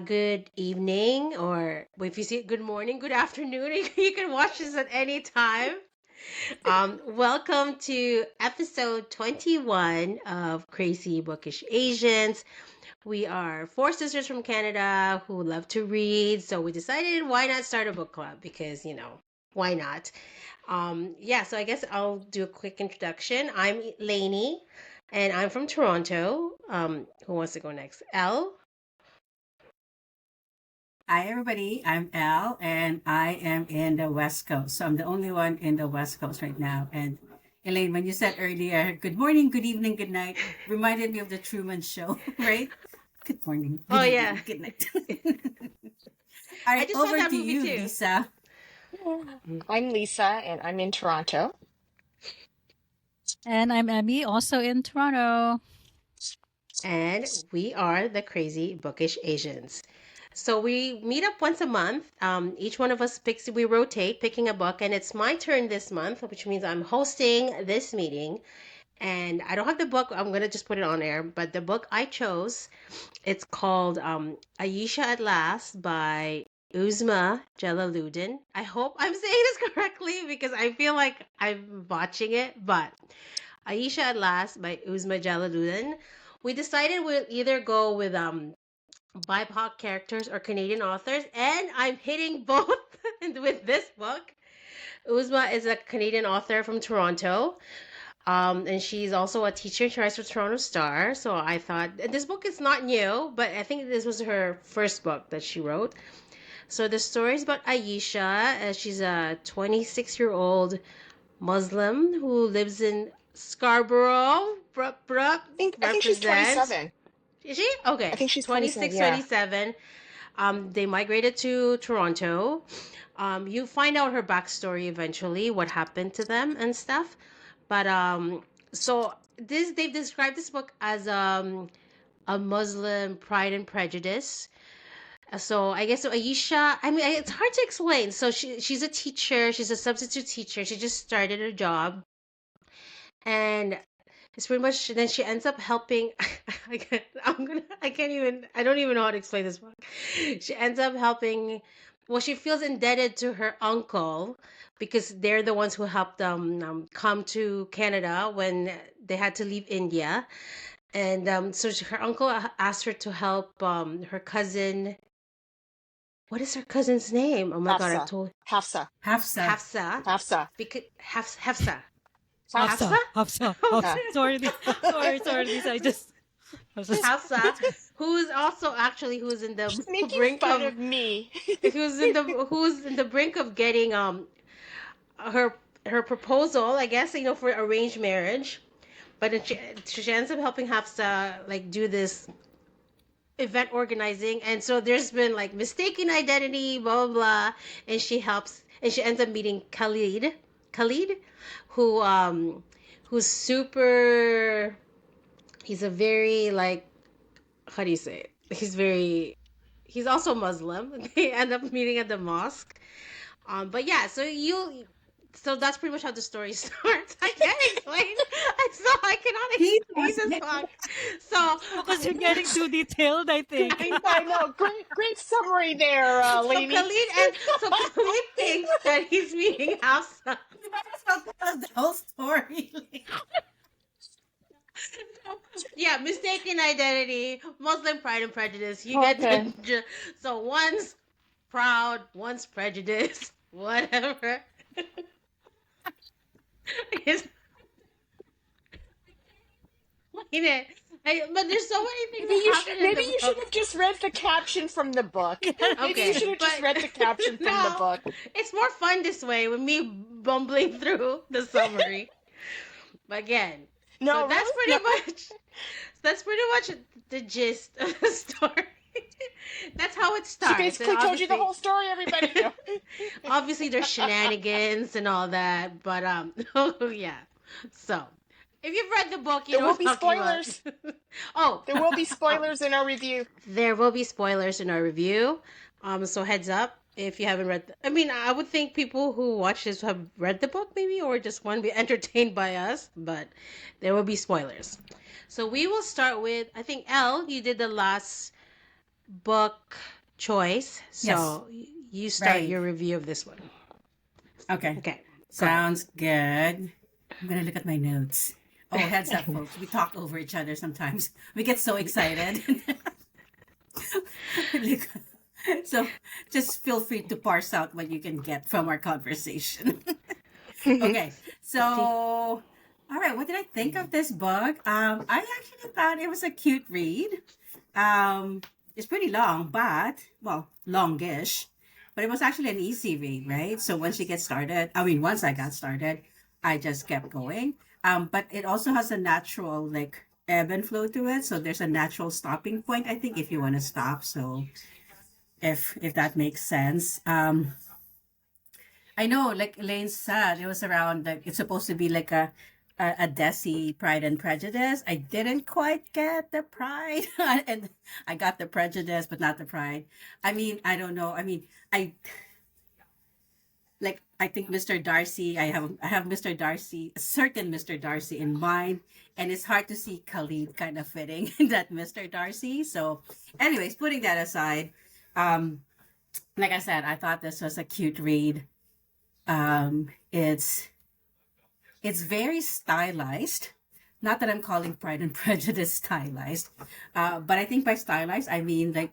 good evening, or if you see it, good morning, good afternoon. You can watch this at any time. Welcome to episode 21 of Crazy Bookish Asians. We are four sisters from Canada who love to read, so we decided why not start a book club because, why not? So I guess I'll do a quick introduction. I'm Lainey, and I'm from Toronto. Who wants to go next? Elle? Hi, everybody. I'm Al, and I am in the West Coast. So I'm the only one in the West Coast right now. And Elaine, when you said earlier, good morning, good evening, good night, reminded me of the Truman Show, right? Good morning, Oh, good yeah. evening, good night. All I right, just saw over that to movie you, too. Lisa. I'm Lisa, and I'm in Toronto. And I'm Emmy, also in Toronto. And we are the Crazy Bookish Asians. So we meet up once a month. Each one of us we rotate picking a book, and it's my turn this month, which means I'm hosting this meeting. And I don't have the book, I'm going to just put it on air. But the book I chose, it's called Ayesha at Last by Uzma Jalaluddin. I hope I'm saying this correctly because I feel like I'm botching it, but Ayesha at Last by Uzma Jalaluddin. We decided we'll either go with BIPOC characters or Canadian authors, and I'm hitting both with this book. Uzma is a Canadian author from Toronto, and she's also a teacher. She writes for Toronto Star. So I thought this book is not new, but I think this was her first book that she wrote. So the story is about Ayesha. She's a 26-year-old Muslim who lives in Scarborough. I think she's Represent. 27. Is she? Okay. I think she's 27. 26, Yeah. 27. They migrated to Toronto. You find out her backstory eventually, what happened to them and stuff. But so they've described this book as a Muslim Pride and Prejudice. So I guess so Ayesha, I mean it's hard to explain. So she's a teacher, she's a substitute teacher. She just started her job, and it's pretty much then she ends up helping. I don't even know how to explain this one. She ends up helping. Well, she feels indebted to her uncle because they're the ones who helped them come to Canada when they had to leave India. And her uncle asked her to help her cousin. What is her cousin's name? Oh my God, I Hafsa. told Hafsa. Hafsa. Hafsa. Hafsa. Because Hafsa. Hafsa, Hafsa? Hafsa. Sorry, Lisa. I was just Hafsa, who's also actually who's in the She's making brink fun of of me. who's in the brink of getting her her proposal, I guess, for arranged marriage. But then she ends up helping Hafsa like do this event organizing, and so there's been like mistaken identity, blah blah blah, and she ends up meeting Khalid, who who's super. He's a very like, how do you say it? He's also Muslim. They end up meeting at the mosque. But yeah, so that's pretty much how the story starts. I can't explain. I cannot explain this book. So because you're getting too detailed, I think. I know. Great summary there, Lainey. So Khalid thinks that he's meeting Hafsa. You might as well tell us the whole story. Yeah, mistaken identity, Muslim Pride and Prejudice. You Okay. get so one's proud, one's prejudiced, whatever. It's, but there's so many things that happen in Maybe the you should book. have just read the caption from the book. Maybe Okay, you should have just but- read the caption from the No. book. It's more fun this way with me bumbling through the summary. But again, No, so that's really? pretty much the gist of the story. That's how it She starts. basically And told you the obviously- whole story, everybody. No. Obviously there's shenanigans and all that, but oh yeah. So if you've read the book, you There know will what be I'm talking about. spoilers. Oh, There will be spoilers in our review. there will be spoilers in our review. So heads up if you haven't read. I mean, I would think people who watch this have read the book, maybe, or just want to be entertained by us. But there will be spoilers. So we will start with. I think Elle, you did the last book choice. Yes. So you start Right. your review of this one. Okay. Okay, go ahead. Sounds good. I'm gonna look at my notes. Oh, heads up, folks. We talk over each other sometimes. We get so excited. Like, so just feel free to parse out what you can get from our conversation. Okay. So, all right. What did I think of this book? I actually thought it was a cute read. Um, it's pretty long, but well, longish. But it was actually an easy read, right? So once you get started, I mean, once I got started, I just kept going. But it also has a natural like ebb and flow to it. So there's a natural stopping point, I think, if you want to stop. So if that makes sense. I know, like Elaine said, it was around like it's supposed to be like a Desi Pride and Prejudice. I didn't quite get the Pride, and I got the Prejudice, but not the Pride. I mean, I don't know. I mean, I think Mr. Darcy. I have Mr. Darcy, a certain Mr. Darcy in mind, and it's hard to see Khalid kind of fitting in that Mr. Darcy. So, anyways, putting that aside, um, like I said, I thought this was a cute read. It's very stylized. Not that I'm calling Pride and Prejudice stylized, but I think by stylized I mean like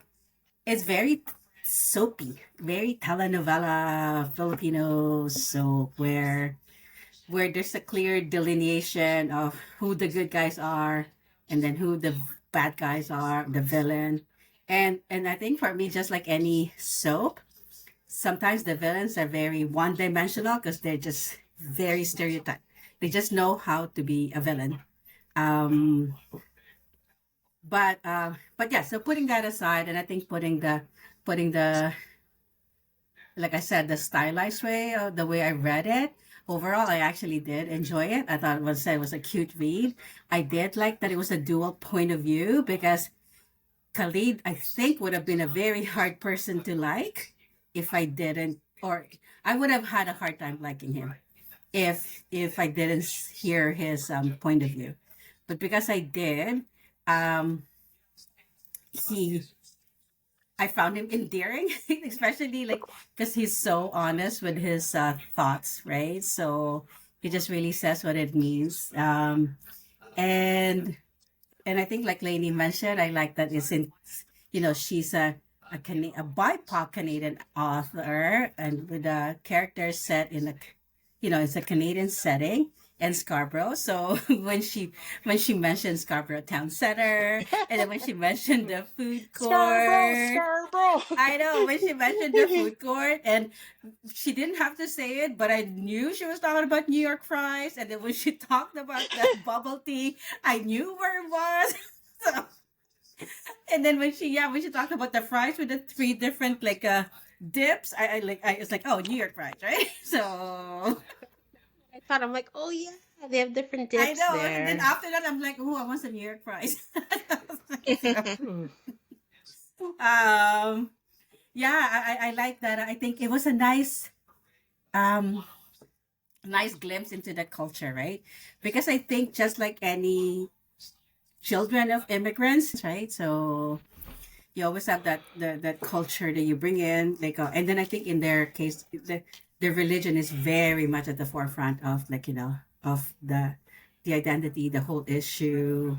it's very soapy, very telenovela Filipino soap where there's a clear delineation of who the good guys are and then who the bad guys are, the villain. And I think for me, just like any soap, sometimes the villains are very one dimensional because they're just very stereotyped. They just know how to be a villain. Um, but yeah, so putting that aside, and I think putting the like I said, the stylized way, the way I read it, overall, I actually did enjoy it. I thought it was a cute read. I did like that it was a dual point of view because Khalid, I think, would have been a very hard person to like if I didn't, or I would have had a hard time liking him if I didn't hear his point of view. But because I did, um, he I found him endearing, especially like because he's so honest with his thoughts, right? So he just really says what it means. And and I think like Lainey mentioned, I like that it's in, she's a BIPOC Canadian author and with a character set in it's a Canadian setting and Scarborough. So when she mentioned Scarborough Town Center, and then when she mentioned the food Scarborough, court, Scarborough. I know when she mentioned the food court, and she didn't have to say it, but I knew she was talking about New York fries. And then when she talked about the bubble tea, I knew where it was. So, and then when she talked about the fries with the three different like dips, I was like, oh, New York fries, right? So I thought, I'm like, oh yeah, they have different I dips know. And then there. after that, I'm like, oh, I want some New York fries. Mm. um, yeah, I like that. I think it was a um nice glimpse into the culture, right? Because I think just like any children of immigrants, right? So you always have that culture that you bring in, like, and then I think in their case, their religion is very much at the forefront of like of the identity, the whole issue.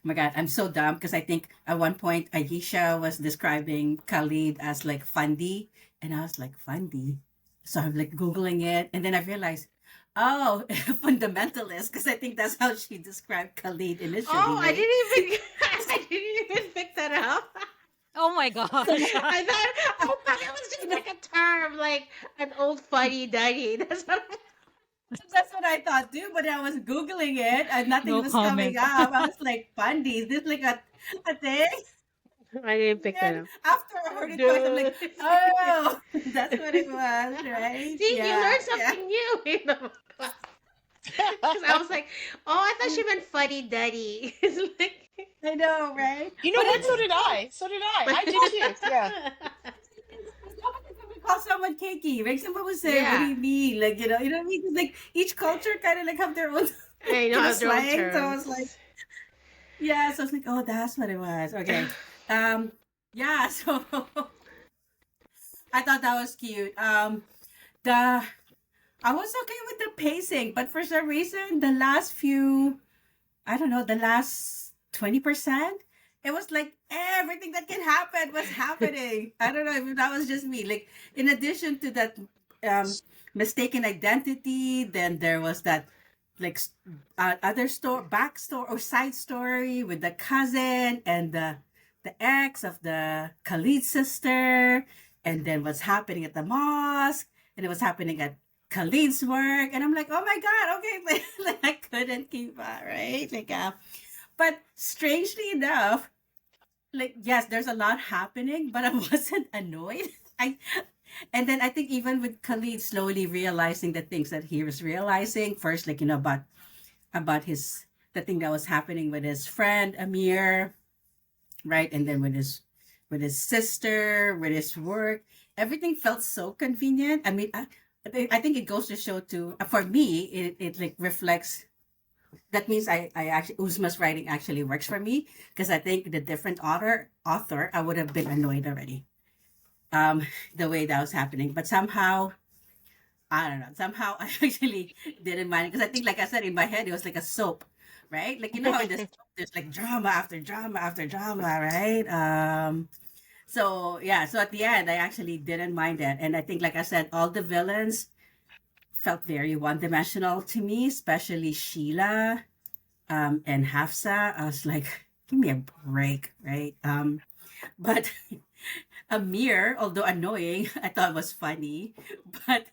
Oh my God, I'm so dumb because I think at one point Ayesha was describing Khalid as like fundy, and I was like fundy, so I'm like googling it, and then I realized, oh, fundamentalist, because I think that's how she described Khalid Oh, initially, I right? didn't even I didn't even pick that up. Oh my gosh. I thought it was just like a term, like an old funny duddy. That's what That's what I thought too, but I was googling it and nothing No was coming comment. up. I was like, fundy, is this like a thing? I didn't pick that And up. after I heard it twice, I'm like, Dude. oh, that's what it was, right? See, you Yeah, learned yeah. something new, Because I was like, oh, I thought she meant fuddy duddy. It's like, I know, right? You know But what? it's So did I. So did I. I did too. Yeah. we call someone cakey. Like someone would say, "What do yeah, you mean?" Like you know what I mean? 'Cause, like each culture kind of like have their own I know have their own slang. So I was like, terms. yeah. So I was like, oh, that's what it was. Okay. Um, Yeah, so I thought that was cute. The I was okay with the pacing, but for some reason, the last few, I don't know, the last 20%, it was like everything that can happen was happening. I don't know if that was just me. Like, in addition to that mistaken identity, then there was that like other story, backstory or side story with the cousin and the ex of the Khalid sister, and then what's happening at the mosque, and it was happening at Khalid's work, and I'm like, oh my god, okay, like, I couldn't keep up, right? Like, but strangely enough, like yes, there's a lot happening, but I wasn't annoyed. I and then I think even with Khalid slowly realizing the things that he was realizing first, like about his the thing that was happening with his friend Amir, right, and then with his sister, with his work, everything felt so convenient. I mean, I think it goes to show too. For me, it like reflects. That means I actually Uzma's writing actually works for me because I think the different author I would have been annoyed already. The way that was happening, but somehow I don't know. Somehow I actually didn't mind because I think, like I said, in my head it was like a soap, right? Like you know how in the soap there's like drama after drama after drama, right? So yeah, so at the end I actually didn't mind it, and I think, like I said, all the villains felt very one-dimensional to me, especially Sheila and Hafsa. I was like, give me a break, right? But Amir, although annoying, I thought was funny, but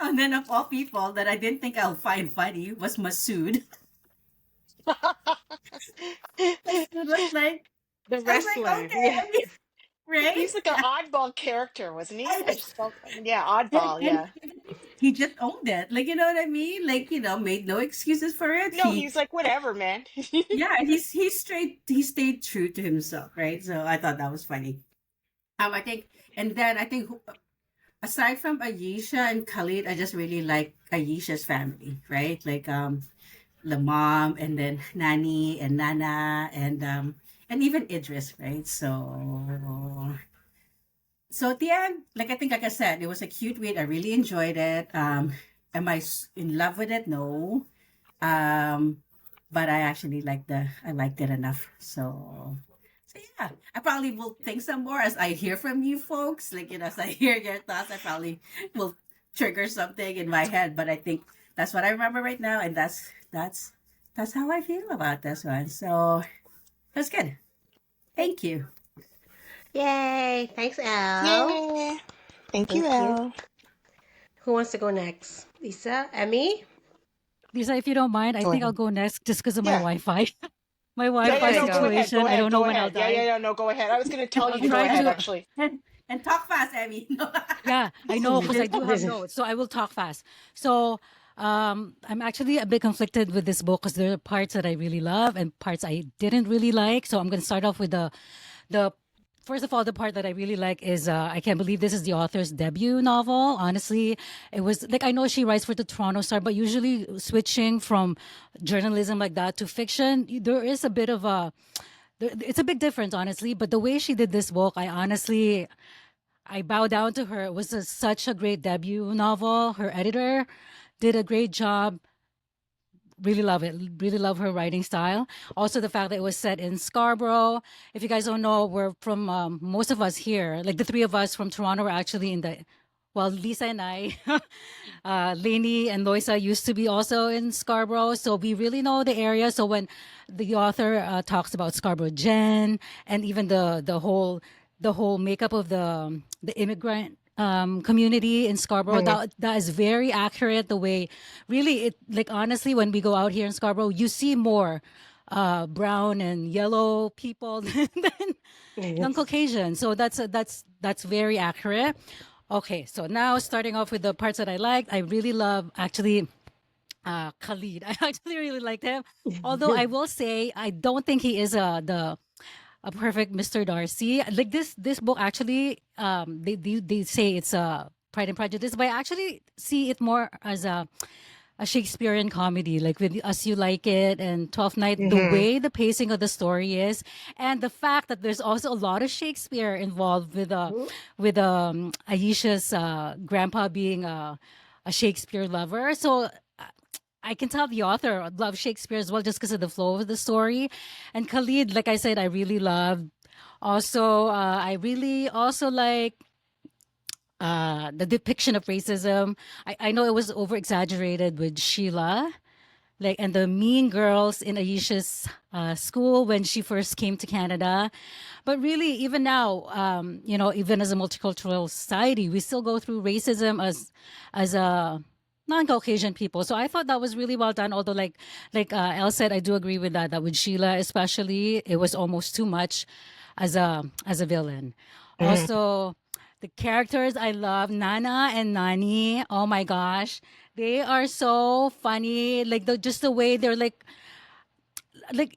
and then of all people that I didn't think I'll find funny was Masood. Masood The I was like, wrestler. okay, Yeah. I mean, right? He's like an oddball character, wasn't he? I And, just felt, yeah, oddball. and Yeah. he just owned it. Like, you know what I mean? Like, made no excuses for it. No, he's like, whatever, man. Yeah, he stayed true to himself, right? So I thought that was funny. I think, and then I think aside from Ayesha and Khalid, I just really like Ayesha's family, right? Like, the mom and then Nani and Nana and even Idris, right? So at the end, like I think like I said, it was a cute read. I really enjoyed it. Am I in love with it? No. Um but I liked it enough. So yeah, I probably will think some more as I hear from you folks. Like, as I hear your thoughts, I probably will trigger something in my head. But I think that's what I remember right now, and that's how I feel about this one. So that's good. Thank you. Yay! Thanks, Al. Yeah. Thank you, Thank you. Elle. Who wants to go next? Lisa? Emmy? Lisa, if you don't mind, I Go think I'll ahead. go next just because of my Yeah. Wi-Fi. My Yeah, Wi-Fi Okay, no, go go. ahead. Go situation. I ahead. don't know Go when I'll ahead. die. No, go ahead. I was going to tell I'll you to go try ahead, to. actually. And talk fast, Emmy. Yeah, I know because I do have notes, so I will talk fast. So I'm actually a bit conflicted with this book because there are parts that I really love and parts I didn't really like. So I'm going to start off with the first of all, the part that I really like is I can't believe this is the author's debut novel. Honestly, it was like I know she writes for the Toronto Star, but usually switching from journalism like that to fiction, there is a bit of a it's a big difference, honestly. But the way she did this book, I bow down to her. It was such a great debut novel. Her editor did a great job. Really love it. Really love her writing style. Also, the fact that it was set in Scarborough. If you guys don't know, we're from most of us here, like the three of us from Toronto, were actually in the. Well, Lisa and I, Lainey and Loisa used to be also in Scarborough, so we really know the area. So when the author talks about Scarborough Gen and even the whole makeup of the immigrant community in Scarborough. Mhm. That is very accurate. The way, really, it like honestly, when we go out here in Scarborough, you see more brown and yellow people than Yes. Caucasian. So that's very accurate. Okay, so now starting off with the parts that I liked, I really love actually Khalid. I actually really liked him. Although I will say I don't think he is a perfect Mr. Darcy. Like this book actually they say it's a Pride and Prejudice, but I actually see it more as a a Shakespearean comedy, like with As You Like It and Twelfth Night, the Mm-hmm. way the pacing of the story is, and the fact that there's also a lot of Shakespeare involved with Aisha's grandpa being a Shakespeare lover. So I can tell the author loves Shakespeare as well just because of the flow of the story. And Khalid, like I said, I really loved. Also, I really also like the depiction of racism. I know it was over exaggerated with Sheila, like, and the mean girls in Aisha's school when she first came to Canada. But really, even now, even as a multicultural society, we still go through racism as a non-Caucasian people. So I thought that was really well done. Although, like Elle said, I do agree with that. That with Sheila, especially, it was almost too much as a villain. Also, the characters I love, Nana and Nani. Oh my gosh, they are so funny. Like just the way they're like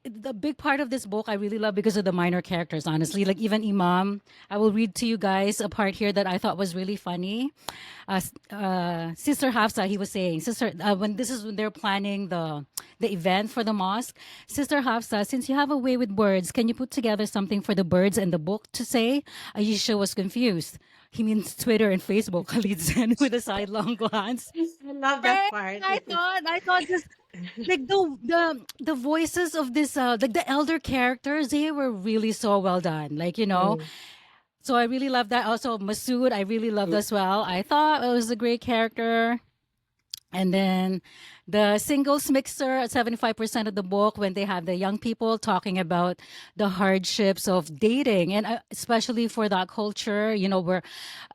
the big part of this book I really love because of the minor characters, honestly. Like even Imam, I will read to you guys a part here that I thought was really funny. Sister Hafsa, he was saying, sister, when they're planning the event for the mosque, Sister Hafsa, since you have a way with words, can you put together something for the birds and the book to say? Ayesha was confused. He means Twitter and Facebook, Khalid said with a sidelong glance. I love that Right? part. I thought this like the voices of this like the elder characters, they were really so well done, like, Mm. so I really love that. Also Masood, I really loved as well. I thought it was a great character. And then the singles mixer at 75% of the book, when they have the young people talking about the hardships of dating. And especially for that culture, where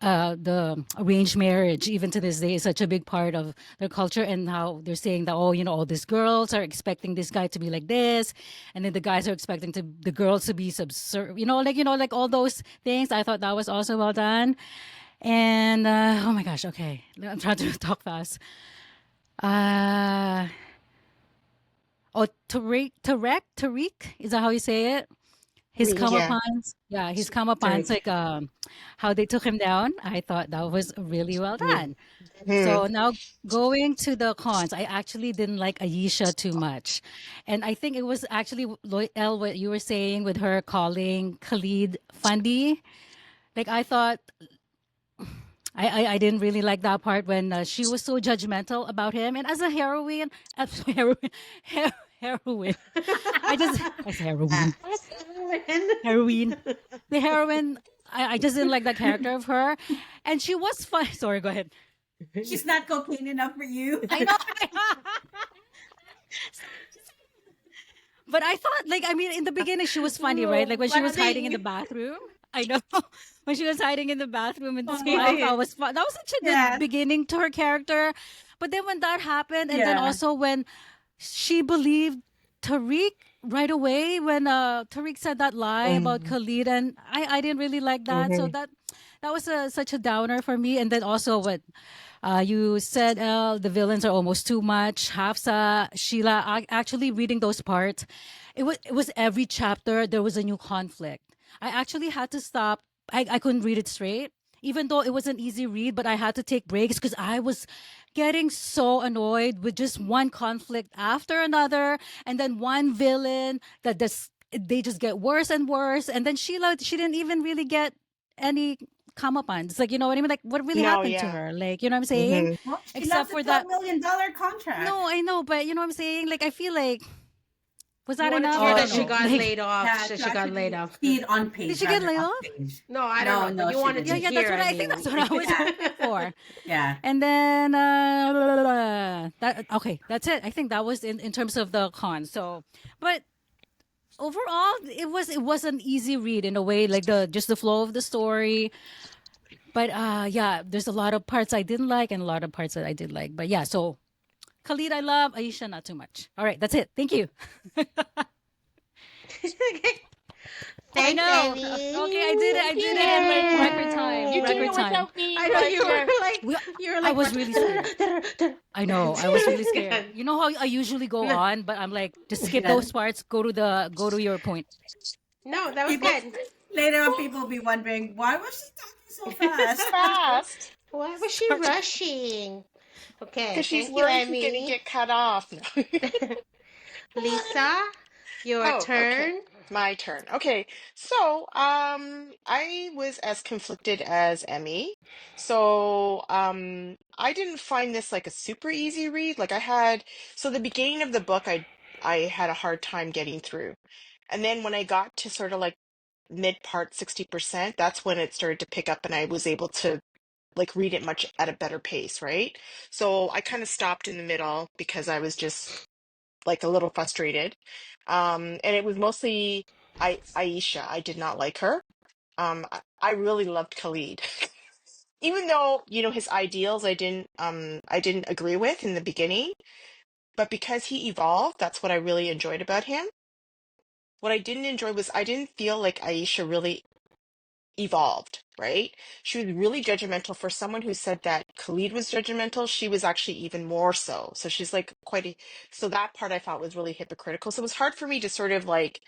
the arranged marriage, even to this day, is such a big part of their culture. And how they're saying that, oh, all these girls are expecting this guy to be like this. And then the guys are expecting the girls to be subservient, like all those things. I thought that was also well done. And oh my gosh, okay. I'm trying to talk fast. Uh oh, Tariq, is that how you say it? His Read, come yeah. upons, yeah, his come upons, Tariq. like how they took him down. I thought that was really well done. Mm-hmm. So now going to the cons, I actually didn't like Ayesha too much, and I think it was actually El, what you were saying with her calling Khalid fundy. Like I thought I didn't really like that part when she was so judgmental about him. And as a heroine, heroine, heroine, as heroine, heroine, the heroine. I just didn't like that character of her, and she was fun. Sorry, go ahead. She's not cocaine enough for you. I know. But I thought, like, I mean, in the beginning, she was funny, right? Like when she was hiding in the Funny. bathroom. I know when she was hiding in the bathroom in the school. I Oh, thought was fun. That was such a good yeah, beginning to her character. But then when that happened, and then yeah. also when she believed Tariq right away, when Tariq said that lie about Mm-hmm. Khalid, and I didn't really like that. So that was such a downer for me. And then also what you said, the villains are almost too much. Hafsa, Sheila, actually reading those parts, it was every chapter there was a new conflict. I actually had to stop. I couldn't read it straight, even though it was an easy read, but I had to take breaks because I was getting so annoyed with just one conflict after another, and then one villain that they just get worse and worse. And then Sheila, she didn't even really get any comeuppance. Like, you know what I mean? Like, what really No, happened to yeah. her? Like, you know what I'm saying? Mm-hmm. Well, she Except loves a for $12 that. million contract. No, I know, but you know what I'm saying? Like, I feel like, was You that wanted to enough? hear I Oh that don't she know. no. got Like, laid off. Yeah, She to got laid actually off. see it on did page she get rather laid off off? page. No, I don't No, know, but no, you she wanted Yeah, to didn't. yeah, that's hear. what I I think mean, that's what I was Yeah, hoping for. yeah. And then that okay, that's it. I think that was in terms of the con. So, but overall, it was an easy read in a way, like the flow of the story. But yeah, there's a lot of parts I didn't like and a lot of parts that I did like. But yeah, so Khalid I love, Aisha not too much. All right, that's it. Thank you. I thanks, know. Okay, I did it. I Ellie. did it in like record time. You did Record it Yay! time. without me I know right you were here. like, We, you were I like, was what? really scared. I know. I was really scared. Good. You know how I usually go No, on, but I'm like, just skip Yeah. those parts. Go to your point. no, that was People good. later on, people will be wondering why was she talking so fast. Fast. Why was she Sorry. rushing? Okay, Because she's thank you, worried she's going to Emmy. get cut off. No. Lisa, your Oh, okay. turn. My turn. Okay. So, I was as conflicted as Emmy. So, I didn't find this like a super easy read. So the beginning of the book, I had a hard time getting through. And then when I got to sort of like mid part 60%, that's when it started to pick up and I was able to like read it much at a better pace, right? So I kind of stopped in the middle because I was just like a little frustrated. And it was mostly Aisha. I did not like her. I really loved Khalid. Even though, you know, his ideals I didn't agree with in the beginning, but because he evolved, that's what I really enjoyed about him. What I didn't enjoy was I didn't feel like Aisha really evolved, right? She was really judgmental. For someone who said that Khalid was judgmental, she was actually even more so. So she's like so that part I thought was really hypocritical. So it was hard for me to sort of like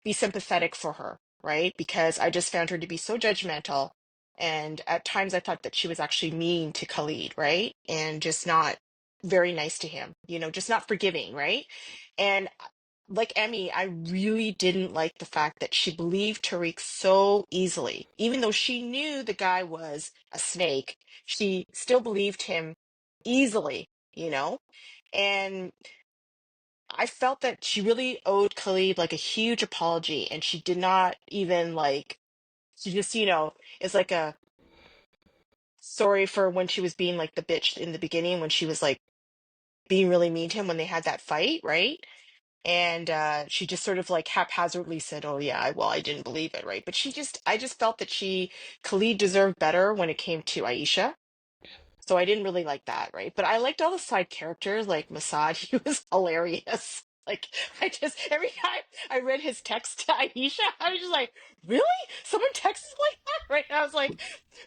be sympathetic for her, right? Because I just found her to be so judgmental. And at times I thought that she was actually mean to Khalid, right? And just not very nice to him, you know, just not forgiving, right? And like Emmy, I really didn't like the fact that she believed Tariq so easily. Even though she knew the guy was a snake, she still believed him easily, you know? And I felt that she really owed Khalid like a huge apology, and she did not even like, she just, you know, it's like a sorry for when she was being like the bitch in the beginning when she was like being really mean to him when they had that fight, right? And she just sort of like haphazardly said, "Oh yeah, well I didn't believe it, right?" But I just felt that Khalid deserved better when it came to Aisha. So I didn't really like that, right? But I liked all the side characters, like Masad. He was hilarious. Like I just every time I read his text to Aisha, I was just like, "Really? Someone texts like that?" Right? And I was like,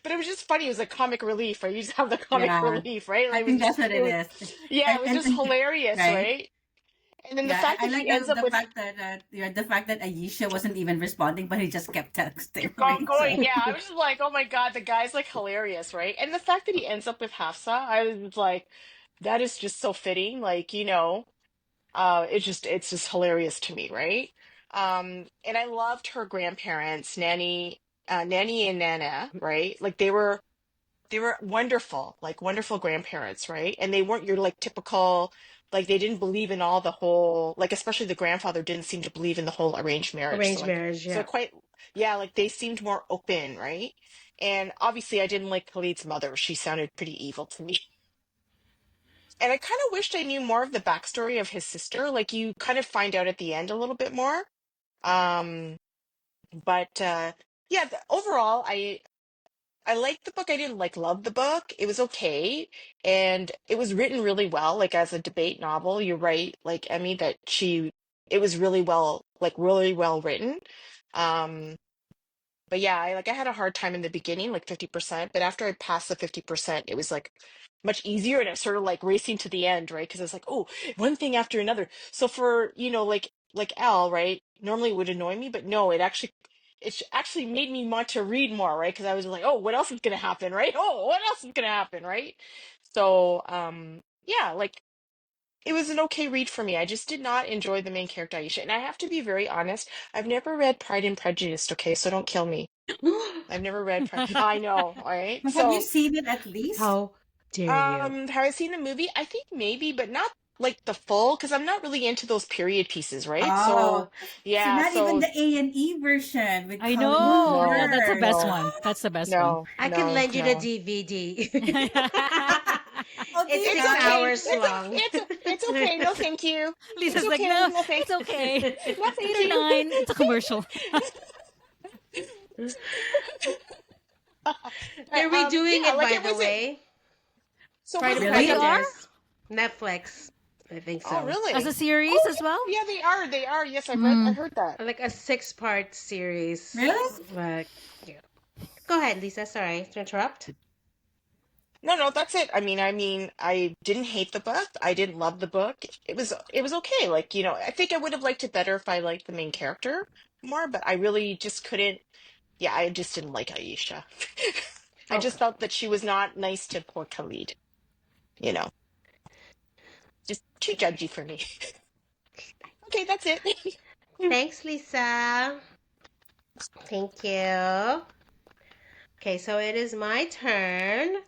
but it was just funny. It was a comic relief, right? You just have the comic Yeah, relief, right? I Like think that's what it it was, is. yeah, it was just And hilarious, right. right? And then the Yeah, fact I that like he ends up the with fact that the fact that Ayesha wasn't even responding, but he just kept texting. keep Right? going. So Yeah, I was just like, oh my God, the guy's like hilarious, right? And the fact that he ends up with Hafsa, I was like, that is just so fitting. Like, you know, it's just hilarious to me, right? And I loved her grandparents, Nanny and Nana, right? Like they were wonderful, like wonderful grandparents, right? And they weren't your like typical, like they didn't believe in all the whole, like especially the grandfather didn't seem to believe in the whole arranged marriage. Arranged marriage, So yeah. it quite, yeah, like they seemed more open, right? And obviously I didn't like Khalid's mother. She sounded pretty evil to me. And I kind of wished I knew more of the backstory of his sister. Like you kind of find out at the end a little bit more. Um, but yeah, overall, I liked the book. I didn't like love the book. It was okay. And it was written really well, like as a debate novel. You're right, like Emmy, that it was really well, like really well written. Um, but yeah, I had a hard time in the beginning, like 50%, but after I passed the 50%, it was like much easier and it was sort of like racing to the end, right? Because it's like, oh, one thing after another. So for, you know, like Al, right? Normally it would annoy me, but no, actually made me want to read more, right? Because I was like, oh, what else is gonna happen, right? Oh, what else is gonna happen, right? So, yeah, like it was an okay read for me. I just did not enjoy the main character, Aisha. And I have to be very honest, I've never read Pride and Prejudice, okay? So don't kill me. I've never read Pride. I know, all right? but have you So, seen it at least? How dare you? have I seen the movie? I think maybe, but not like the full, because I'm not really into those period pieces, right? Oh, So, so yeah, not even so the A&E version with I Colleen know. Yeah, no, that's the Hoover. best no, one. That's the best one. no, I can no, lend you the no. DVD. Oh, do It's you It's six have okay. hours long. It's okay. No, thank you. It's Lisa's like, okay. no, No, thank it's okay. no, It's thank you. 89. It's a commercial. They're redoing Yeah, it, like by it the was it. way. So Pride was and it like They a? Really? are Prejudice. Netflix. I think Oh, so. as a really? series Oh, as well. yeah, they are. They are. Yes, I Mm. heard that. Like a six-part series. Really? Like, yeah. Go ahead, Lisa. Sorry to interrupt. No, no, that's it. I didn't hate the book. I didn't love the book. It was okay. Like, you know, I think I would have liked it better if I liked the main character more, but I really just couldn't. Yeah, I just didn't like Aisha. I just Okay. felt that she was not nice to poor Khalid, you know. Just too judgy for me. Okay, that's it. Thanks, Lisa. Thank you. Okay, so it is my turn.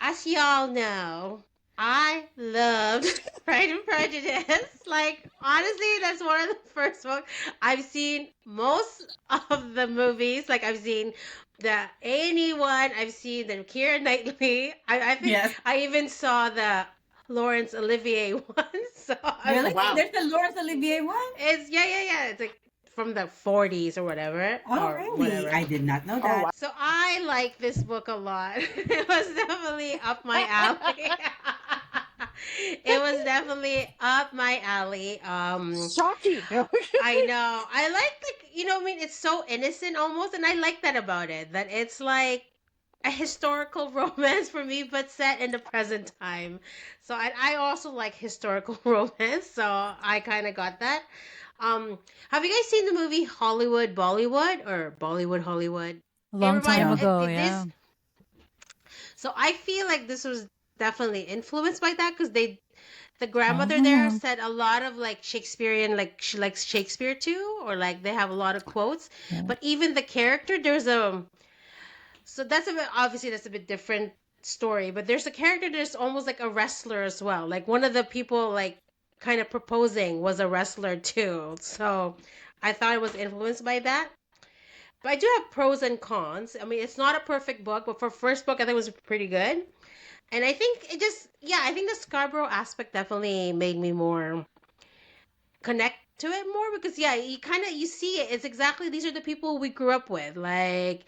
As y'all know, I loved Pride and Prejudice. Like, honestly, that's one of the first books I've seen most of the movies. Like, I've seen the A&E one, I've seen the Keira Knightley. I think Yes. I even saw the Laurence Olivier one. So I was Oh, Really? like, wow. There's the Laurence Olivier one? it's, yeah, yeah, yeah. It's like from the 40s Oh, or really? whatever. I did not know Oh, that. wow. So I like this book a lot. It was definitely up my alley. It was definitely up my alley. Shocking. I know. I like, I mean, it's so innocent almost, and I like that about it. That it's like a historical romance for me, but set in the present time. So I also like historical romance, so I kind of got that. Have you guys seen the movie Hollywood Bollywood or Bollywood Hollywood? A It long time No. ago, yeah. this. So I feel like this was definitely influenced by that because the grandmother there Oh, said a lot of like Shakespearean, like she likes Shakespeare too, or like they have a lot of quotes. yeah. But even the character, there's a so that's a bit obviously that's a bit different story. But there's a character that's almost like a wrestler as well. Like one of the people like kind of proposing was a wrestler too. So I thought it was influenced by that. But I do have pros and cons. I mean, it's not a perfect book, but for first book, I think it was pretty good. And I think it just, yeah, I think the Scarborough aspect definitely made me more connect to it more because, yeah, you kind of you see it. It's exactly these are the people we grew up with, like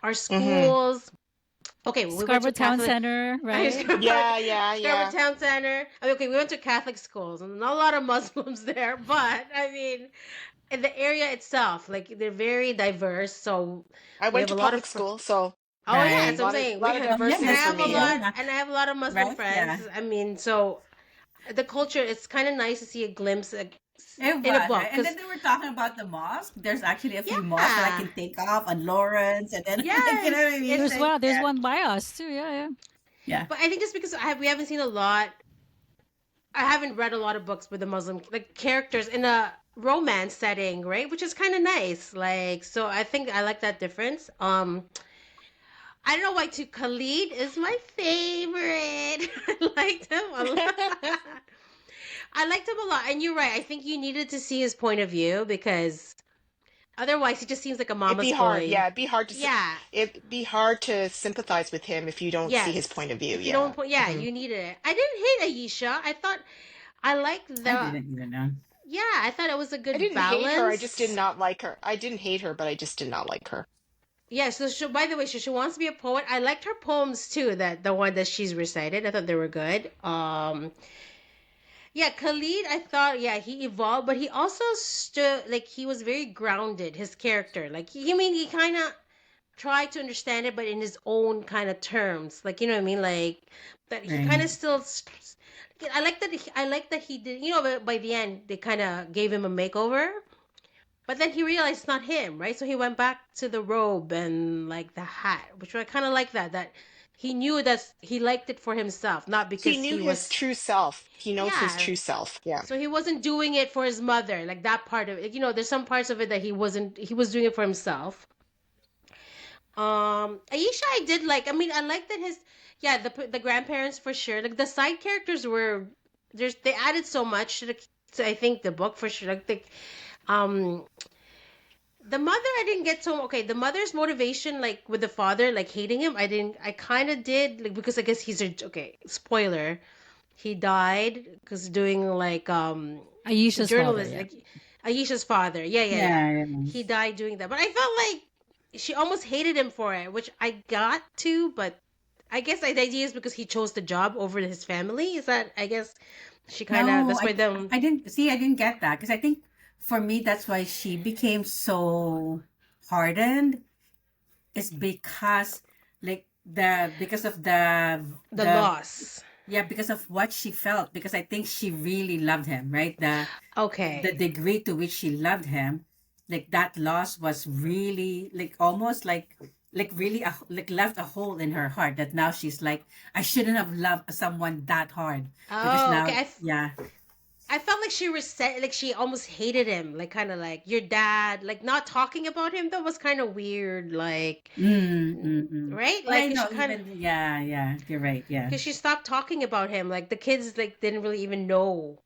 our Mm-hmm. schools. Okay, we went to Scarborough Town Catholic. Center, right? Yeah, yeah, Scarborough yeah. Town Center. I mean, okay, we went to Catholic schools, and not a lot of Muslims there, but I mean, in the area itself, like they're very diverse. So I we went have a to lot public of school, so Oh yeah, Right. that's what I'm saying. We lot of have, Yeah, and I diversity that's for have a true. me. lot, Yeah. and I have a lot of Muslim Right? friends. Yeah. I mean, so the culture, it's kind of nice to see a glimpse It in a was, book, right? And because then they were talking about the mosque. There's actually a few mosques that I yeah, can think of, and Lawrence, and then like, you know what I yes, mean? it's. There's Like, one. There's yeah. one by us too. Yeah, yeah. Yeah. But I think just because we haven't seen a lot, I haven't read a lot of books with the Muslim like characters in a romance setting, right? Which is kind of nice. Like, so I think I like that difference. I don't know why too. Khalid is my favorite. I liked him a lot. I liked him a lot. And you're right. I think you needed to see his point of view because otherwise he just seems like a It'd be mama's hard. boy. Yeah, it'd be hard to Yeah. it'd be hard to sympathize with him if you don't see his Yes. point of view. If you Yeah. don't put, yeah, Hmm. you needed it. I didn't hate Ayesha. I thought I liked I the, didn't even know. yeah, I thought it was a I good didn't hate her. I just did balance. not like her. I didn't hate her, but I just did not like her. Yeah, so by the way, she wants to be a poet. I liked her poems too, that the one that she's recited. I thought they were good. Yeah, Khalid, I thought, yeah, he evolved, but he also stood, like, he was very grounded, his character. Like, I mean, he kind of tried to understand it, but in his own kind of terms. Like, you know what I mean? Like, that he kind Right. of still. I like that he did, but by the end, they kind of gave him a makeover. But then he realized it's not him, right? So he went back to the robe and, like, the hat, which I kind of like that he knew that he liked it for himself, not He because knew he his was. true self. He knows his Yeah, true self. Yeah. so he wasn't doing it for his mother, like that part of it. There's some parts of it that he wasn't. He was doing it for himself. Aisha, I did like. I mean, I like that his. Yeah, the grandparents for sure. Like the side characters were. They added so much to I think the book for sure. Like um the mother I didn't get so okay. The mother's motivation, like with the father, like hating him, I didn't. I kind of did, like because I guess he's a okay. Spoiler, he died because doing like Aisha's father. journalist, Yeah. like Aisha's father. Yeah, yeah, yeah. Yeah. Yeah. He died doing that, but I felt like she almost hated him for it, which I got to. But I guess the idea is because he chose the job over his family. Is that I guess she kind of No, that's why them. I didn't see. I didn't get that because I think for me that's why she became so hardened. Is because like because of The the loss. yeah, because of what she felt, because I think she really loved him, right? The Okay. degree to which she loved him, like that loss was really like almost like really like left a hole in her heart that now she's like, I shouldn't have loved someone that hard because Oh, okay. now, yeah. I felt like she like she almost hated him, like kind of like your dad, like not talking about him though was kind of weird, like Mm, mm, mm. right, Well, I like she know, kind of even, yeah, yeah, you're right, yeah. because she stopped talking about him, like the kids like didn't really even know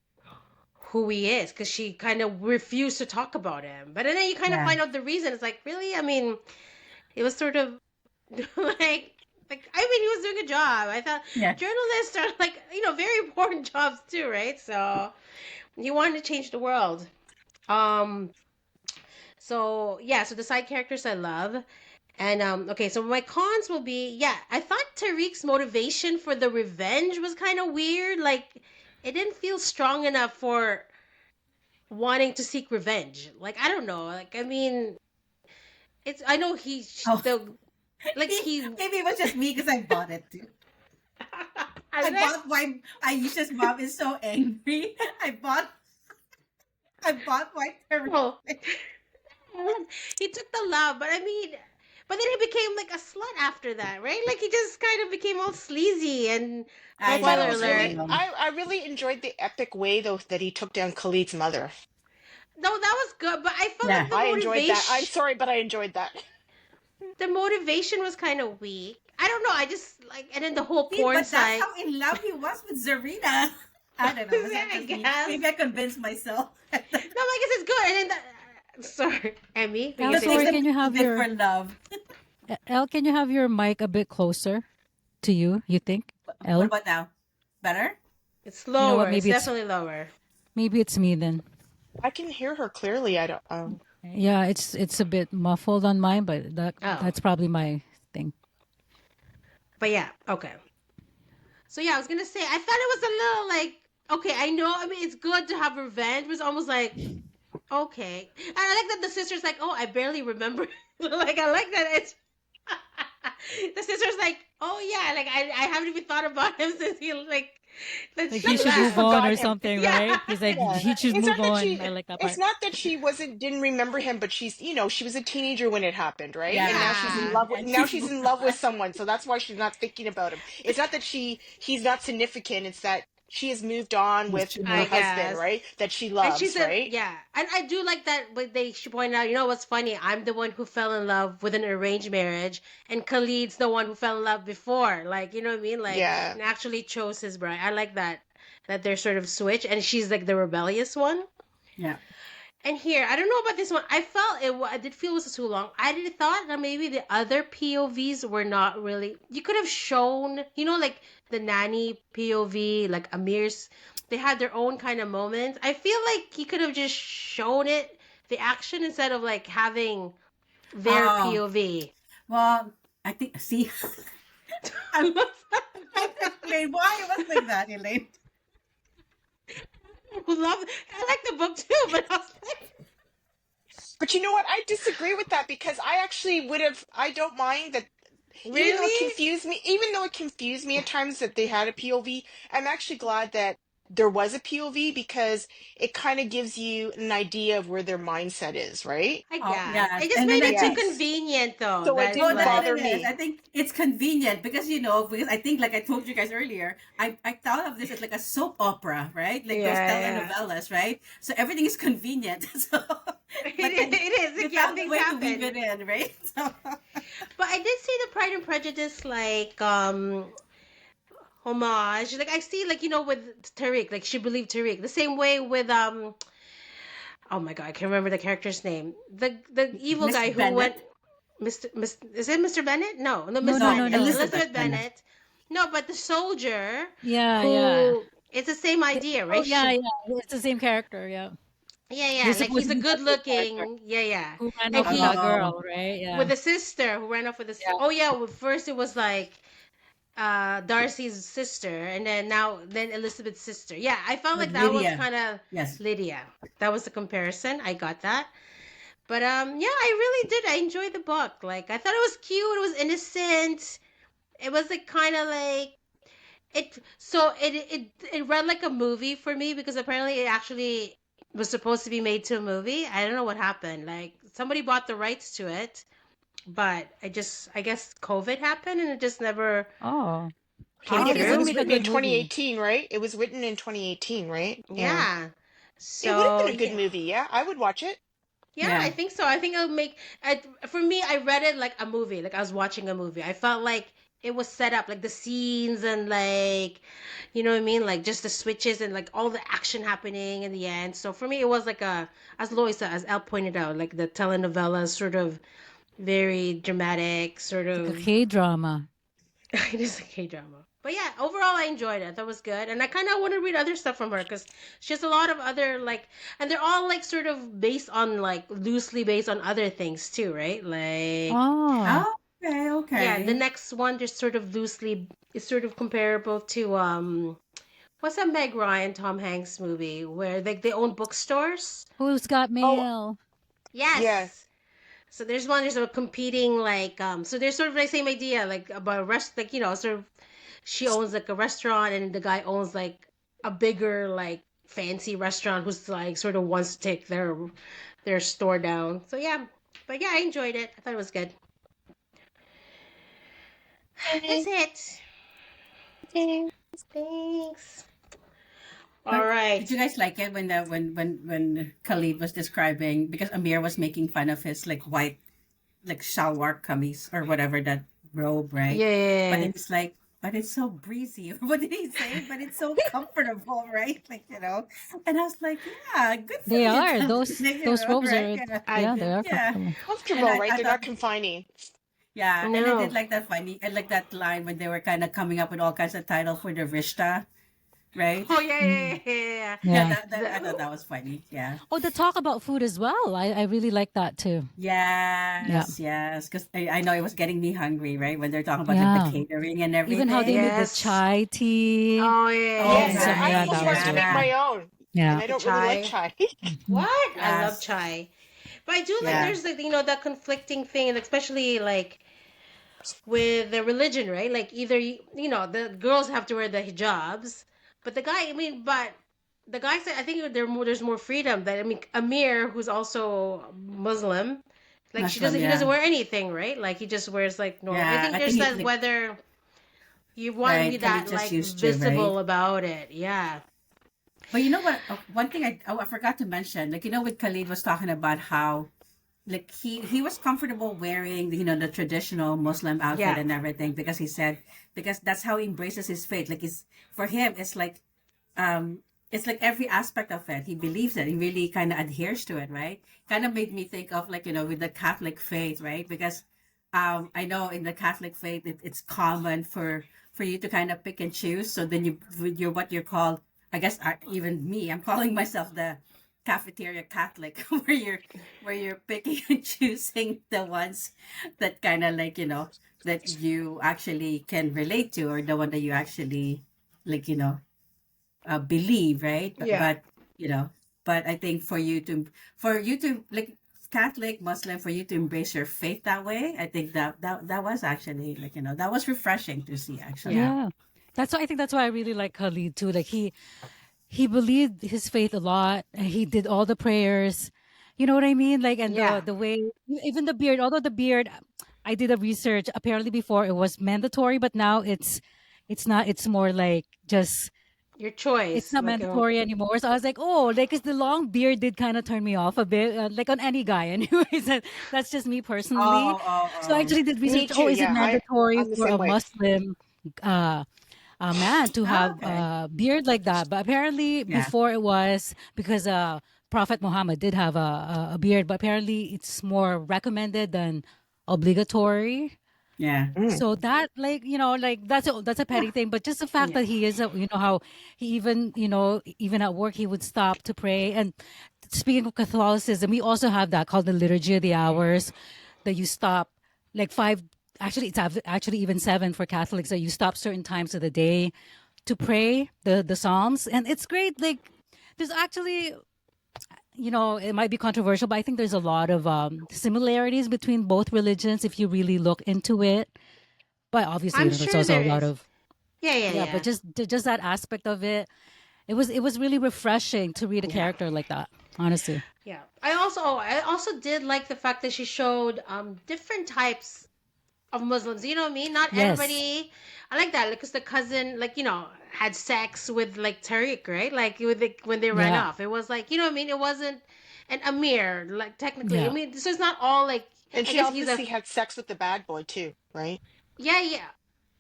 who he is because she kind of refused to talk about him. But then you kind of Yeah, find out the reason. It's like really, I mean, it was sort of like I mean, he was doing a job. I thought yeah. journalists are like very important jobs too, right? So he wanted to change the world. Um, so yeah, so the side characters I love. And okay, so my cons will be yeah, I thought Tariq's motivation for the revenge was kind of weird. Like it didn't feel strong enough for wanting to seek revenge. Like I don't know. Like I mean, it's I know he Oh, the like he maybe it was just me because I bought it too. I I bought why Aisha's mom is so angry. I bought why know he took the love, but I mean, but then he became like a slut after that, right? Like he just kind of became all sleazy and no I But it spoiler know, was I alert. really, know. I really enjoyed the epic way though that he took down Khalid's mother. No, that was good, but I felt like Yeah. I enjoyed that. I'm sorry, but I enjoyed that. the motivation was kind of weak. I don't know. I just like, and then the whole See, porn but that's site. how in love he was with Zarina. I don't know. Was that I just me? guess. Maybe I convinced myself. No, I guess it's good. And then sorry, Emmy, were you The things Sorry, saying? that can you people have did your for love. Elle? Can you have your mic a bit closer to you? You think What Elle? about now? Better? It's You know what? lower. It's definitely lower. Maybe it's me then. I can hear her clearly. I don't. Yeah, it's a bit muffled on mine, but Oh, that's probably my thing. but yeah, okay. So yeah, I was gonna say I thought it was a little like okay. I know. I mean, it's good to have revenge. It was almost like okay. And I like that the sister's like, oh, I barely remember. Like I like that it's the sister's like, oh yeah, like I haven't even thought about him since he like Like Not he she that should she's move left. on or forgotten him. something, Yeah. right? He's like Yeah. he should It's not move that on. she I like that it's part. not that she didn't remember him, but she was a teenager when it happened, right? And now Yeah. she's in Yeah. love with And now she's she's in moved love with on. someone, so that's why she's not thinking about him. It's not that he's not significant, it's that she has moved on Yes, with she her I moved. husband, guess. right? That she And she loves, said, right? yeah. And I do like that but she pointed out, you know what's funny? I'm the one who fell in love with an arranged marriage and Khalid's the one who fell in love before. Like, you know what I mean? Like Yeah. and actually chose his bride. I like that they're sort of switch and she's like the rebellious one. Yeah. And here, I don't know about this one. I felt I did feel it was too long. I did thought that maybe the other POVs were not really. You could have shown, like the nanny POV, like Amir's. They had their own kind of moments. I feel like he could have just shown it, the action, instead of like having their Oh, POV. well, I think, see, I'm trying to explain why it was like that, Elaine. Love. I like the book too, but I was like, But you know what? I disagree with that because I actually would have I don't mind that really? even though it confused me at times that they had a POV, I'm actually glad that there was a POV because it kind of gives you an idea of where their mindset is, right? I Oh, guess yes. it just And then made I it too think, Yes. convenient, though. So it That it's no, didn't that's what like, bother it is. I me. think it's convenient because, because I think, like I told you guys earlier, I thought of this as like a soap opera, right? Like those yeah, telenovelas, right? So everything is convenient. So, yeah. but then It is. they Like, yeah, found a things way to weave happen. it in, right? So, But I did see the Pride and Prejudice like homage. Like I see like with Tariq, like she believed Tariq. The same way with oh my god, I can't remember the character's name. The evil Mr. guy who went Bennett? Is it Mr. Bennett? No, No, Miss no, No, no, Bennett. no. Elizabeth Elizabeth Bennett. Bennett. No, but the soldier Yeah, yeah. who it's the same idea, Oh, right? yeah, She yeah. It's the same character. Yeah, yeah, he's like supposed he's to a be good that good character looking, yeah. who ran And off with he that Oh, girl, right? with Yeah, the sister who ran off with the yeah. oh yeah, well, first it was like Darcy's sister, and then Elizabeth's sister. Yeah, I felt with like that was Lydia. kind of Yes. Lydia. That was the comparison. I got that. But yeah, I really did. I enjoyed the book. Like I thought it was cute. It was innocent. It was like kind of like it. So it read like a movie for me because apparently it actually was supposed to be made to a movie. I don't know what happened. Like somebody bought the rights to it, but I guess COVID happened and it just never Oh, came oh, Yeah, this because it would through. was make a written in good movie. 2018, right? It was written in 2018, right? Yeah. Yeah. It would have So been a good yeah, movie. Yeah, I would watch it. yeah, I Yeah. think so. I think it'll make. For me, I read it like a movie. Like I was watching a movie. I felt like it was set up, like the scenes and like, you know what I mean, like just the switches and like all the action happening in the end. So for me, it was like a, as Lois, as Al pointed out, like the telenovela sort of very dramatic, sort It's like a of. K-drama. It is a K drama. But yeah, overall, I enjoyed it. That was good, and I kind of want to read other stuff from her because she has a lot of other like, and they're all like sort of based on like loosely based on other things too, right? Like, Oh, Oh, okay, yeah, the okay. next one just sort of loosely is sort of comparable to what's that Meg Ryan Tom Hanks movie where they own bookstores? who's got Oh, mail? yeah. Yes. So there's a competing like so there's sort of the same idea like about rest like sort of she owns like a restaurant and the guy owns like a bigger like fancy restaurant who's like sort of wants to take their store down. So yeah, but yeah, I enjoyed it. I thought it was good. That's Okay. it. Okay. Thanks. All But right. did you guys like it when the when Khalid was describing, because Amir was making fun of his like white like shalwar kameez or whatever, that robe, right? Yeah, But yeah, then it's like, but it's so breezy. What did he say? But it's so comfortable, right? Like, And I was like, yeah, good for They you, are Khalid. those robes Right? are, Yeah. I yeah, they are Yeah. comfortable. And Comfortable, right? I They're thought, not confining. yeah, and I did no. like that funny, and like that line when they were kind of coming up with all kinds of title for the Rishta, right? Oh yeah, yeah, Mm, yeah, yeah, Yeah, yeah. that I thought that was funny. Yeah. Oh, the talk about food as well. I really like that too. Yeah, Yes, yes. Because I know it was getting me hungry, right? When they're talking about like the yeah. catering and Even how they everything. made the Yes. chai tea. Oh yeah, Oh, yeah, Yes, So yeah. I yeah, right. almost that wanted was to really make Yeah. my good. own, and Yeah. I The don't really like chai. chai. Mhm. What? I love Yes. chai. But I do like Yeah. there's like that conflicting thing, and especially like with the religion, right? Like either the girls have to wear the hijabs, but the guy, I mean, but the guy said I think there's more freedom. That I mean, Amir, who's also Muslim, like Muslim, he doesn't yeah. wear anything, right? Like he just wears like normal. I Yeah. think I think there's he that like, whether you want to be right. Khalid that just like used to, right? visible about it, yeah, But you know what? One thing I forgot to mention, like, with Khalid was talking about how like he was comfortable wearing the traditional Muslim outfit yeah, and everything, because he said, because that's how he embraces his faith. Like, it's for him, um it's like every aspect of it he believes it, he really kind of adheres to it, right? Kind of made me think of, like, with the Catholic faith, right? Because I know in the Catholic faith, it's common for you to kind of pick and choose. So then you're what you're called, I guess, even me, I'm calling myself the cafeteria Catholic, where you're picking and choosing the ones that kind of, like, that you actually can relate to, or the one that you actually, like, believe, right? But yeah. but I think for you to like Catholic, Muslim, for you to embrace your faith that way, I think that was actually, like, that was refreshing to see, actually. Yeah. Yeah. That's why I think that's why I really like Khalid too. Like he believed his faith a lot and he did all the prayers. You know what I mean? Like, and Yeah. the way, even the beard, although the beard, I did a research, apparently before it was mandatory, but now it's not, it's more like just, Your it's choice. not Like, mandatory anymore. So I was like, oh, like, cause the long beard did kind of turn me off a bit, like on any guy. Anyways, that's just me personally. Oh, oh, So I oh. actually did Me research. Oh, too. is it Yeah, mandatory I'm the for same a way. Muslim uh, a man to Oh, have okay. a beard like that? But apparently, Yeah. before it was because Prophet Muhammad did have a beard, but apparently it's more recommended than obligatory. Yeah. Mm. So that, like, like that's a petty thing, but just the fact yeah. that he is how he even, even at work he would stop to pray. And speaking of Catholicism, we also have that called the Liturgy of the Hours, that you stop like five, actually it's actually even seven for Catholics, that you stop certain times of the day to pray the Psalms. And it's great. Like, there's actually, it might be controversial, but I think there's a lot of similarities between both religions if you really look into it. But obviously, I'm there's sure also there a lot is. of, Yeah, yeah, yeah, but yeah. just that aspect of it, it was really refreshing to read a Yeah. character like that, honestly. Yeah. I also did like the fact that she showed different types of Muslims. You know what I mean? Not Yes. everybody. I like that because the cousin, like, had sex with like Tariq, right? Like with when they ran Yeah. off. It was like, you know what I mean? It wasn't an Amir, like technically. I Yeah. mean, so it's not all like. And I she guess he's a obviously had sex with the bad boy too, right? yeah, yeah.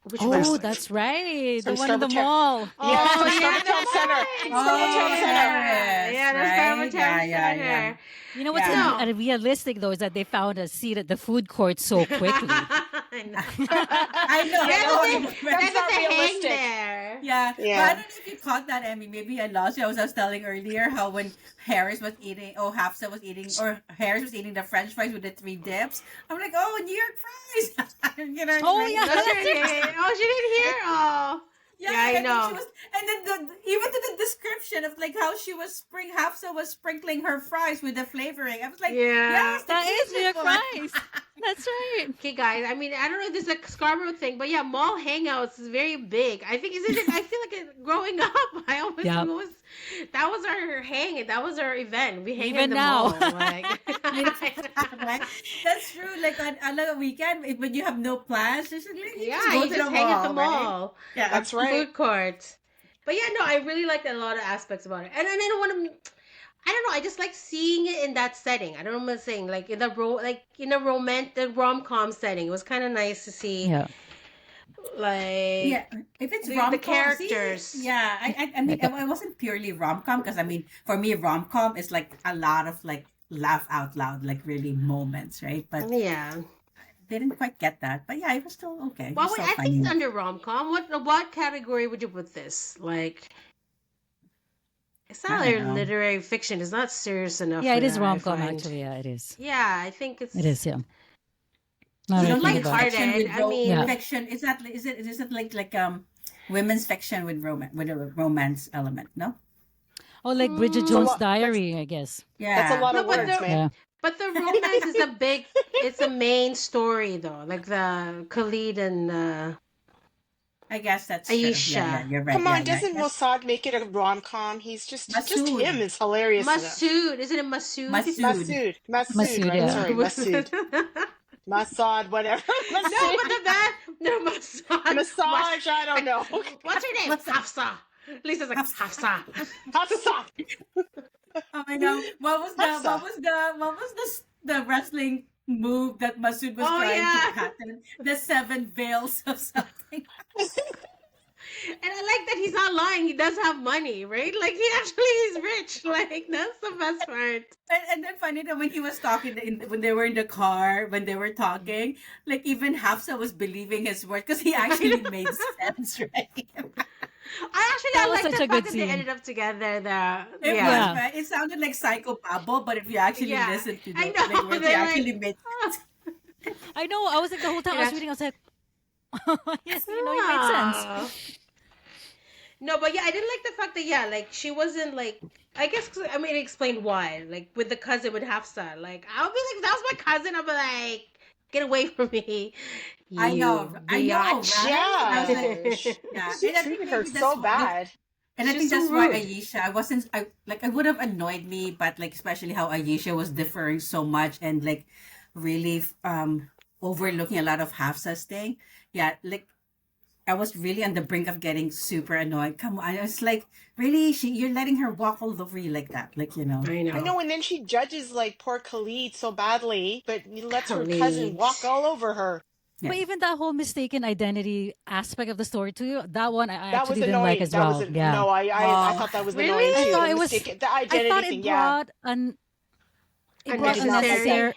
Which From bad Oh, boy? that's right. The from one in Scarborough the Town. mall. Yeah, Oh from yeah, Scarborough the Town Center. boy. Scarborough Town Oh, Center. Yeah, Harris, yeah. The Scarborough right? Town Yeah, yeah, yeah, Center. You know what's yeah. No. realistic though is that they found a seat at the food court so quickly. I know. I know. Yeah, Yeah, that Oh, they I that's remember. that's that not they hang realistic. there. Yeah, but I Yeah. don't know if you caught that, Emmy. Maybe I lost you. I was telling earlier how when Harris was eating, oh, Hafsa was eating, or Harris was eating the French fries with the three dips. I'm like, oh, New York fries. You know what I Oh mean? yeah, That's that's right. right. Oh, she didn't hear. Oh, Yeah, yeah, I and then she know. was, and then even to the description of like how she was Hafsa was sprinkling her fries with the flavoring. I was like, Yeah. yes, the That is New Cajun York one. fries. That's right. Okay, guys. I mean, I don't know if this is a Scarborough thing, but yeah, mall hangouts is very big. I think is it. I feel like growing up, I always Yeah. we always that was our hang. That was our event. We hang in Even the now. mall. Like, Right? That's true. Like on a weekend, when you have no plans, just like, you just yeah, go you to just the hang at the mall, right? mall, Yeah. That's right. food court. But yeah, no, I really liked a lot of aspects about it, and then I want to. I don't know. I just like seeing it in that setting. I don't know what I'm saying. Like in the like in a romantic rom com setting. It was kind of nice to see, Yeah. Yeah, like if it's the rom com, see, characters. yeah, I mean, Like a, it wasn't purely rom com because I mean, for me, rom com is like a lot of like laugh out loud, like really moments, right? But Yeah. didn't quite get that. But yeah, it was still okay. It Well, was wait, still I think funny it's enough. under rom com. What category would you put this? Like, it's I not don't like know. literary fiction. It's not serious enough yeah, for it is that. I rom com find. actually. Yeah, it is. Yeah, I think It it's is. Yeah. Now You that I don't think think it's about it. fiction lighthearted. with I mean, Yeah. fiction? Is it like women's fiction with romance with a romance element? No. Oh, like Bridget It's a mm, Jones' lot. Diary, I guess. That's a Yeah. lot no, of but Yeah. words, the man. Yeah. romance is a big. It's a main story though, like the Khalid and I guess that's true. Yeah, yeah, Aisha. you're right. Come Yeah, on, yeah. doesn't Yes. Mossad make it a rom-com? He's just Masood. him is hilarious enough. Masood, isn't it Masood? Masood. Masood, Masood, right? yeah. Sorry, Masood. Massad, whatever. No, Masood. but the bad, no, massage. Massage, I don't know. What's her name? What's that? Hafsa. Lisa's like Hafsa. Hafsa. Oh my god! Hafsa. What was the wrestling move that Masood was Oh trying to yeah, pattern? The seven veils of something. and I like that he's not lying. He does have money, right? Like he actually is rich. Like that's the best part. And then funny that when he was talking when they were in the car when they were talking, like even Hafsa was believing his word because he actually made sense, right? I That was like such the a fact good that they scene. ended up together. The It was yeah, Yeah. right. It sounded like Psycho Pablo, but if you actually yeah. listen to I the like know. words, he They're actually like, made. I know. I was like the whole time I was yeah. reading, I was like, yes, it made sense. Ah. No, but yeah, I didn't like the fact that yeah, like she wasn't like. I guess 'cause- I mean, it explained why. Like with the cousin with Hafsa, like I would be like, if that was my cousin. I'd be like, get away from me, you I know, biatch. right? I was like, Yeah. yeah, She and I think treated her maybe that's so bad. and I think She's so that's why rude. Ayesha, I wasn't, I like, it would have annoyed me, but like, especially how Ayesha was differing so much and like really, overlooking a lot of Hafsa's thing. Yeah, like, I was really on the brink of getting super annoyed. Come on, I was like, really, you're letting her walk all over you like that, like, I I know. know, and then she judges like poor Khalid so badly, but he lets her cousin Khalid. walk all over her. yeah. But even that whole mistaken identity aspect of the story too, that one I That was actually didn't like annoying. as That was well. Yeah. no, I Oh, thought that was annoying I Really? too. The thought it was mistake, the I thought identity thing. it Yeah, brought an it brought Unnecessary. exactly. unnecessary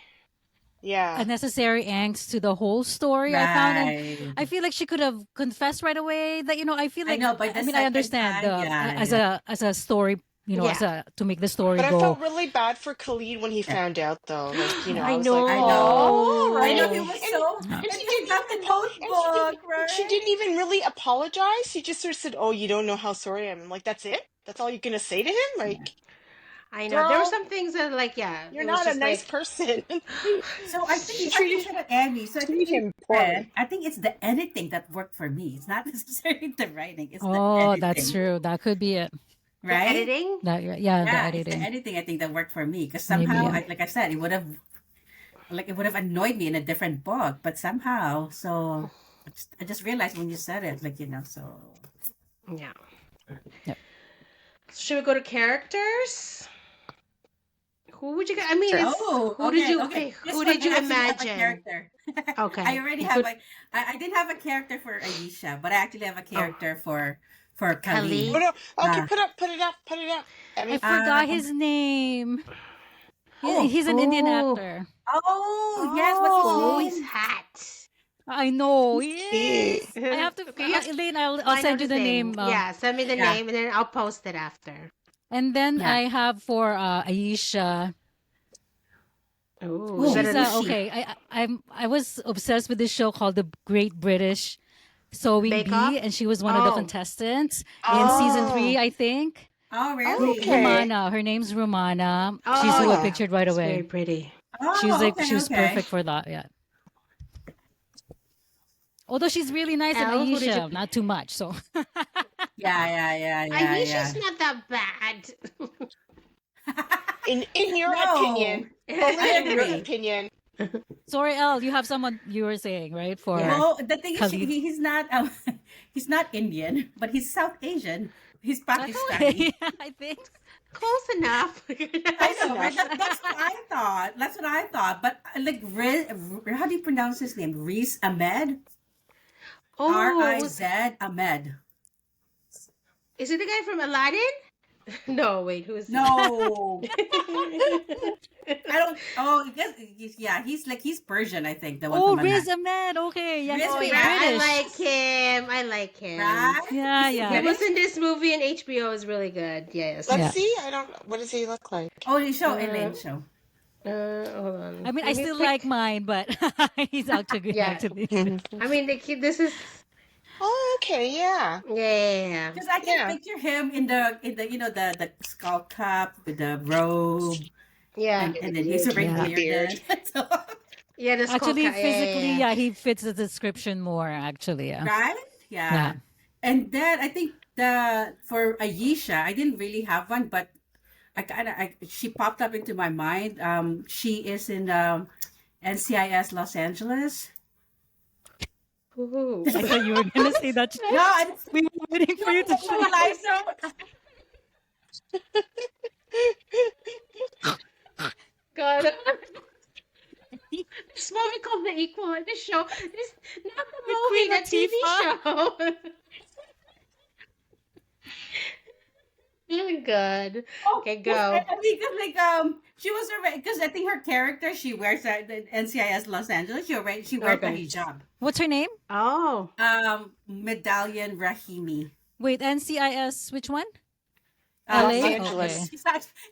Yeah. unnecessary angst to the whole story, I found. And right. I feel like she could have confessed right away that, I feel I like, know, by I the mean, I second understand time, the yeah, as yeah. a story, as Yeah, a to make the story But I go. felt really bad for Khalid when he Yeah. found out, though. Like, I I was like, I oh, know. I right. know he know. was And so, Yeah. and and she then he didn't got even the and she didn't notebook, she right? didn't even really apologize. She just sort of said, "Oh, you don't know how sorry I am." I'm like, that's it? That's all you're gonna say to him? Yeah. Like, I know. There were girl, some things that, like, yeah, you're it was not a just nice like, person. So I She think, like you treated said, Annie, so I think treated in him the end, poorly. I think it's the editing that worked for me. It's not necessarily the writing, it's the Oh, that's editing. true. That could be it. The right? editing? Yeah, the Yeah, it's the editing. editing I think that worked for me because Maybe, somehow, yeah. like I said, it would have annoyed me in a different book, but somehow, so I just realized when you said it, like so. Yeah. Yep. Should we go to characters? Who would you get? I mean, Sure. it's Oh, who did you okay. okay? This Who one did I you actually have a imagine? character. I Okay, already have good. I didn't have a character for Ayesha, but I actually have a Oh, character for Oh Kali. Kali. no. Okay, Uh, put it up, put it up. I Emmy. forgot um, his name. oh, He's an Indian Oh, actor. oh, yes, what's his oh, his name? hat. I know. Cute. Yes. I have to. Okay, you Elaine, I'll find out send you his the name. name. Yeah, send me the Yeah, name and then I'll post it after. And then yeah. I have for Aisha. Oh, is Oh, that She's a who's she? okay. I was obsessed with this show called The Great British Sewing Bake Off? Bee, and she was one of the Oh, contestants in season oh, 3, I think. Oh, really? Okay. Romana. Her name's Romana. She's oh who I Ah. yeah. pictured right It's very away. pretty. Oh, She okay, was okay. perfect for that. Yeah. Although she's really nice and Elle, who did you Aisha, pick? not too much. So Ayesha's Yeah. not that bad. In your opinion, No, only I in your agree. opinion. sorry, Elle, you have someone you were saying, right? Yeah. For Well, the thing is, Khalid. he's not he's not Indian, but he's South Asian. He's Okay, Pakistani. I think. Close enough. I Close know, right? enough. That's what I thought. That's what I thought. But like, how do you pronounce his name? Riz Ahmed, Oh, Riz Ahmed. is it the guy from Aladdin? No, wait, who is it? No, I don't. Oh, yeah, he's Persian. I think the one Oh, from Riz Aladdin. Ahmed. Okay, yeah, Riz he's Oh big yeah, I Ahmed, British. like him. I like him. right? Yeah, Is he He yeah, was British? in this movie in HBO. Is really good. Yes. Let's yeah. see. I don't. What does he look like? Oh, the show, Uh, Elaine show. hold on. I mean, I Let me still like quick. mine, but he's actually good, Yeah. actually. I mean, this is Oh, okay. Yeah. yeah. Because I can Yeah. picture him in the the skull cap with the robe, Yeah. and then he's already Yeah. The beard. bearded. So, Yeah, the skull Actually, cat. physically, Yeah. yeah, he fits the description more, actually. Yeah. right? Yeah. Yeah. And then I think the for Ayesha, I didn't really have one, but she popped up into my mind. She is in NCIS Los Angeles. Ooh. I thought you were going to say that. No, I We were waiting for you to show. Equalizer. God. This movie called The Equal. This show. This not the movie. Queen The TV Latifah. show. Really good. Oh, Okay, because go. I mean, because she was already because I think her character she wears at the NCIS Los Angeles. She wears the Okay. hijab. What's her name? Oh. Medallion Rahimi. Wait, NCIS, which one? Los LA? Angeles. Okay.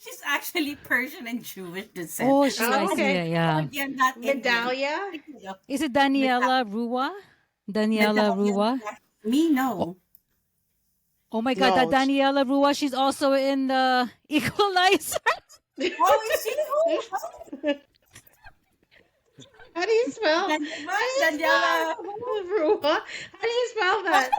She's actually Persian and Jewish descent. Oh, she, Oh, I see okay. it, yeah. Again, not Indian. Medalia? Is it Daniela Rua? Daniela Rua? Me, no. Oh my God, No. that Daniela Rua, she's also in the Equalizer. Oh, is she? Oh, How do you spell? How do you Daniela. spell Rua? How do you spell that?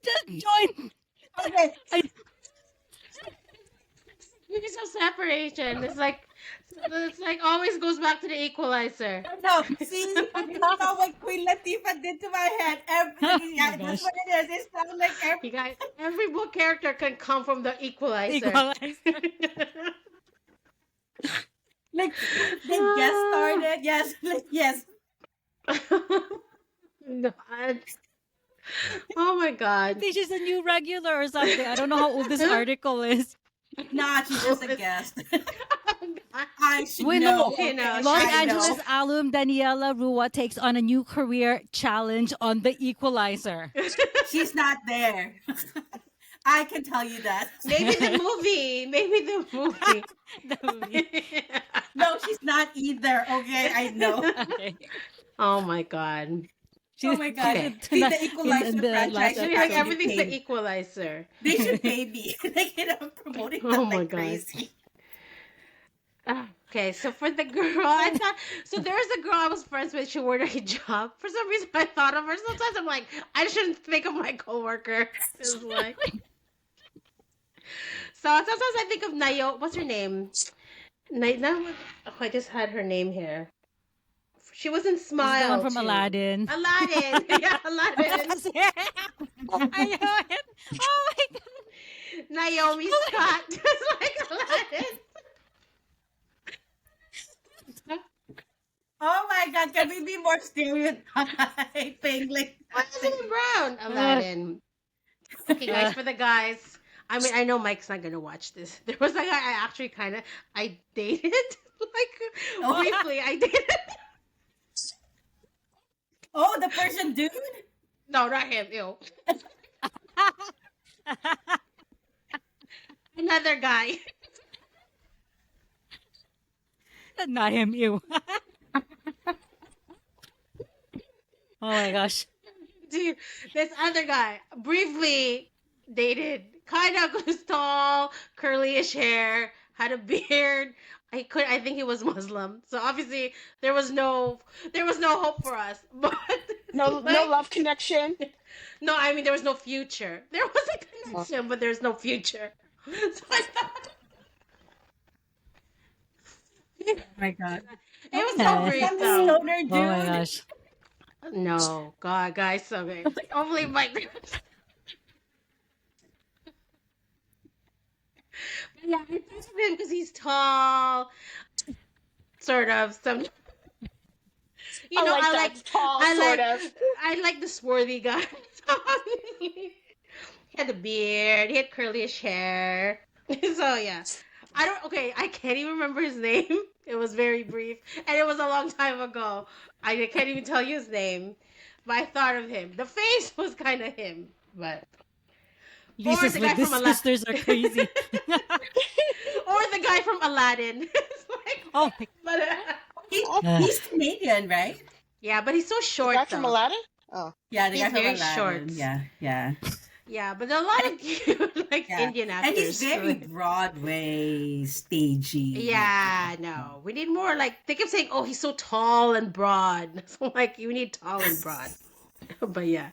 Just join. Okay. There's no separation. It's like always goes back to the equalizer. No, see, you know what Queen Latifah did to my head. Yeah, gosh. that's what it is. It sounds like You guys, every book character can come from the equalizer. Equalizer. like they just started. Yes, like, yes. God. Oh my I God. think she's a new regular or something. I don't know how old this article is. Nah, she's just a guest. I should Wait, know. no. Okay, no, Los I know. Angeles alum Daniela Rua takes on a new career challenge on the Equalizer. She's not there. I can tell you that. Maybe the movie. Maybe the movie. The movie. No, she's not either. Okay, I know. Okay. Oh my God. Oh my God. Okay. See, the Equalizer In the franchise last should Maybe like actually everything's pay the me. equalizer. They should pay me. Like, I'm promoting Oh that my like God. crazy. Ah, Okay, so for the girl, I thought so. There was a girl I was friends with. She wore a hijab. For some reason, I thought of her. Sometimes I'm like, I shouldn't think of my coworker. It's like so. Sometimes I think of Nayo. What's her name? No, oh, I just had her name here. She was in This is the one Smile from too. Aladdin. Aladdin. Yeah, Aladdin. That's it. I know it. Oh my god. Naomi Scott, just like Aladdin. Oh my God, can we be more stereotyping? Like, Rosalind Brown, Aladdin. Okay, guys, for the guys. I mean, I know Mike's not gonna watch this. There was a guy I actually kind of I dated, like oh, briefly. I dated. oh, the Persian dude? No, not him. Ew. Another guy. Not him, you. Oh my gosh. Dude, this other guy briefly dated. Kind of was tall, curly-ish hair, had a beard. I think he was Muslim. So obviously there was no hope for us. But No, no like love connection. no, I mean there was no future. There was a Oh, connection, but there's no future. So I thought Oh my God. it was so Yeah. brief Some though. stoner Oh my dude. gosh. No, God, guys, so good. Hopefully, Mike. Yeah, I think of him because he's tall, sort of. Some, I like I that. like, Tall, I sort like, of. I like the swarthy guy. He had a beard. He had curlyish hair. So yeah, I don't. Okay, I can't even remember his name. It was very brief, and it was a long time ago. I can't even tell you his name, but I thought of him. The face was kind of him, but or Lisa's the with guy these from Aladdin, sisters are crazy. or the guy from Aladdin. It's like, Oh my but god. He's Canadian, right? yeah, but he's so The guy short from though. Aladdin? Oh. Yeah, the He's guy from very Aladdin. short. Yeah, yeah. Yeah, but a lot And, of cute, like yeah. Indian And he's actors. very Broadway, stagey. Yeah, no, we need more. Like they kept saying, "Oh, he's so tall and broad." So like, you need tall and broad. But yeah,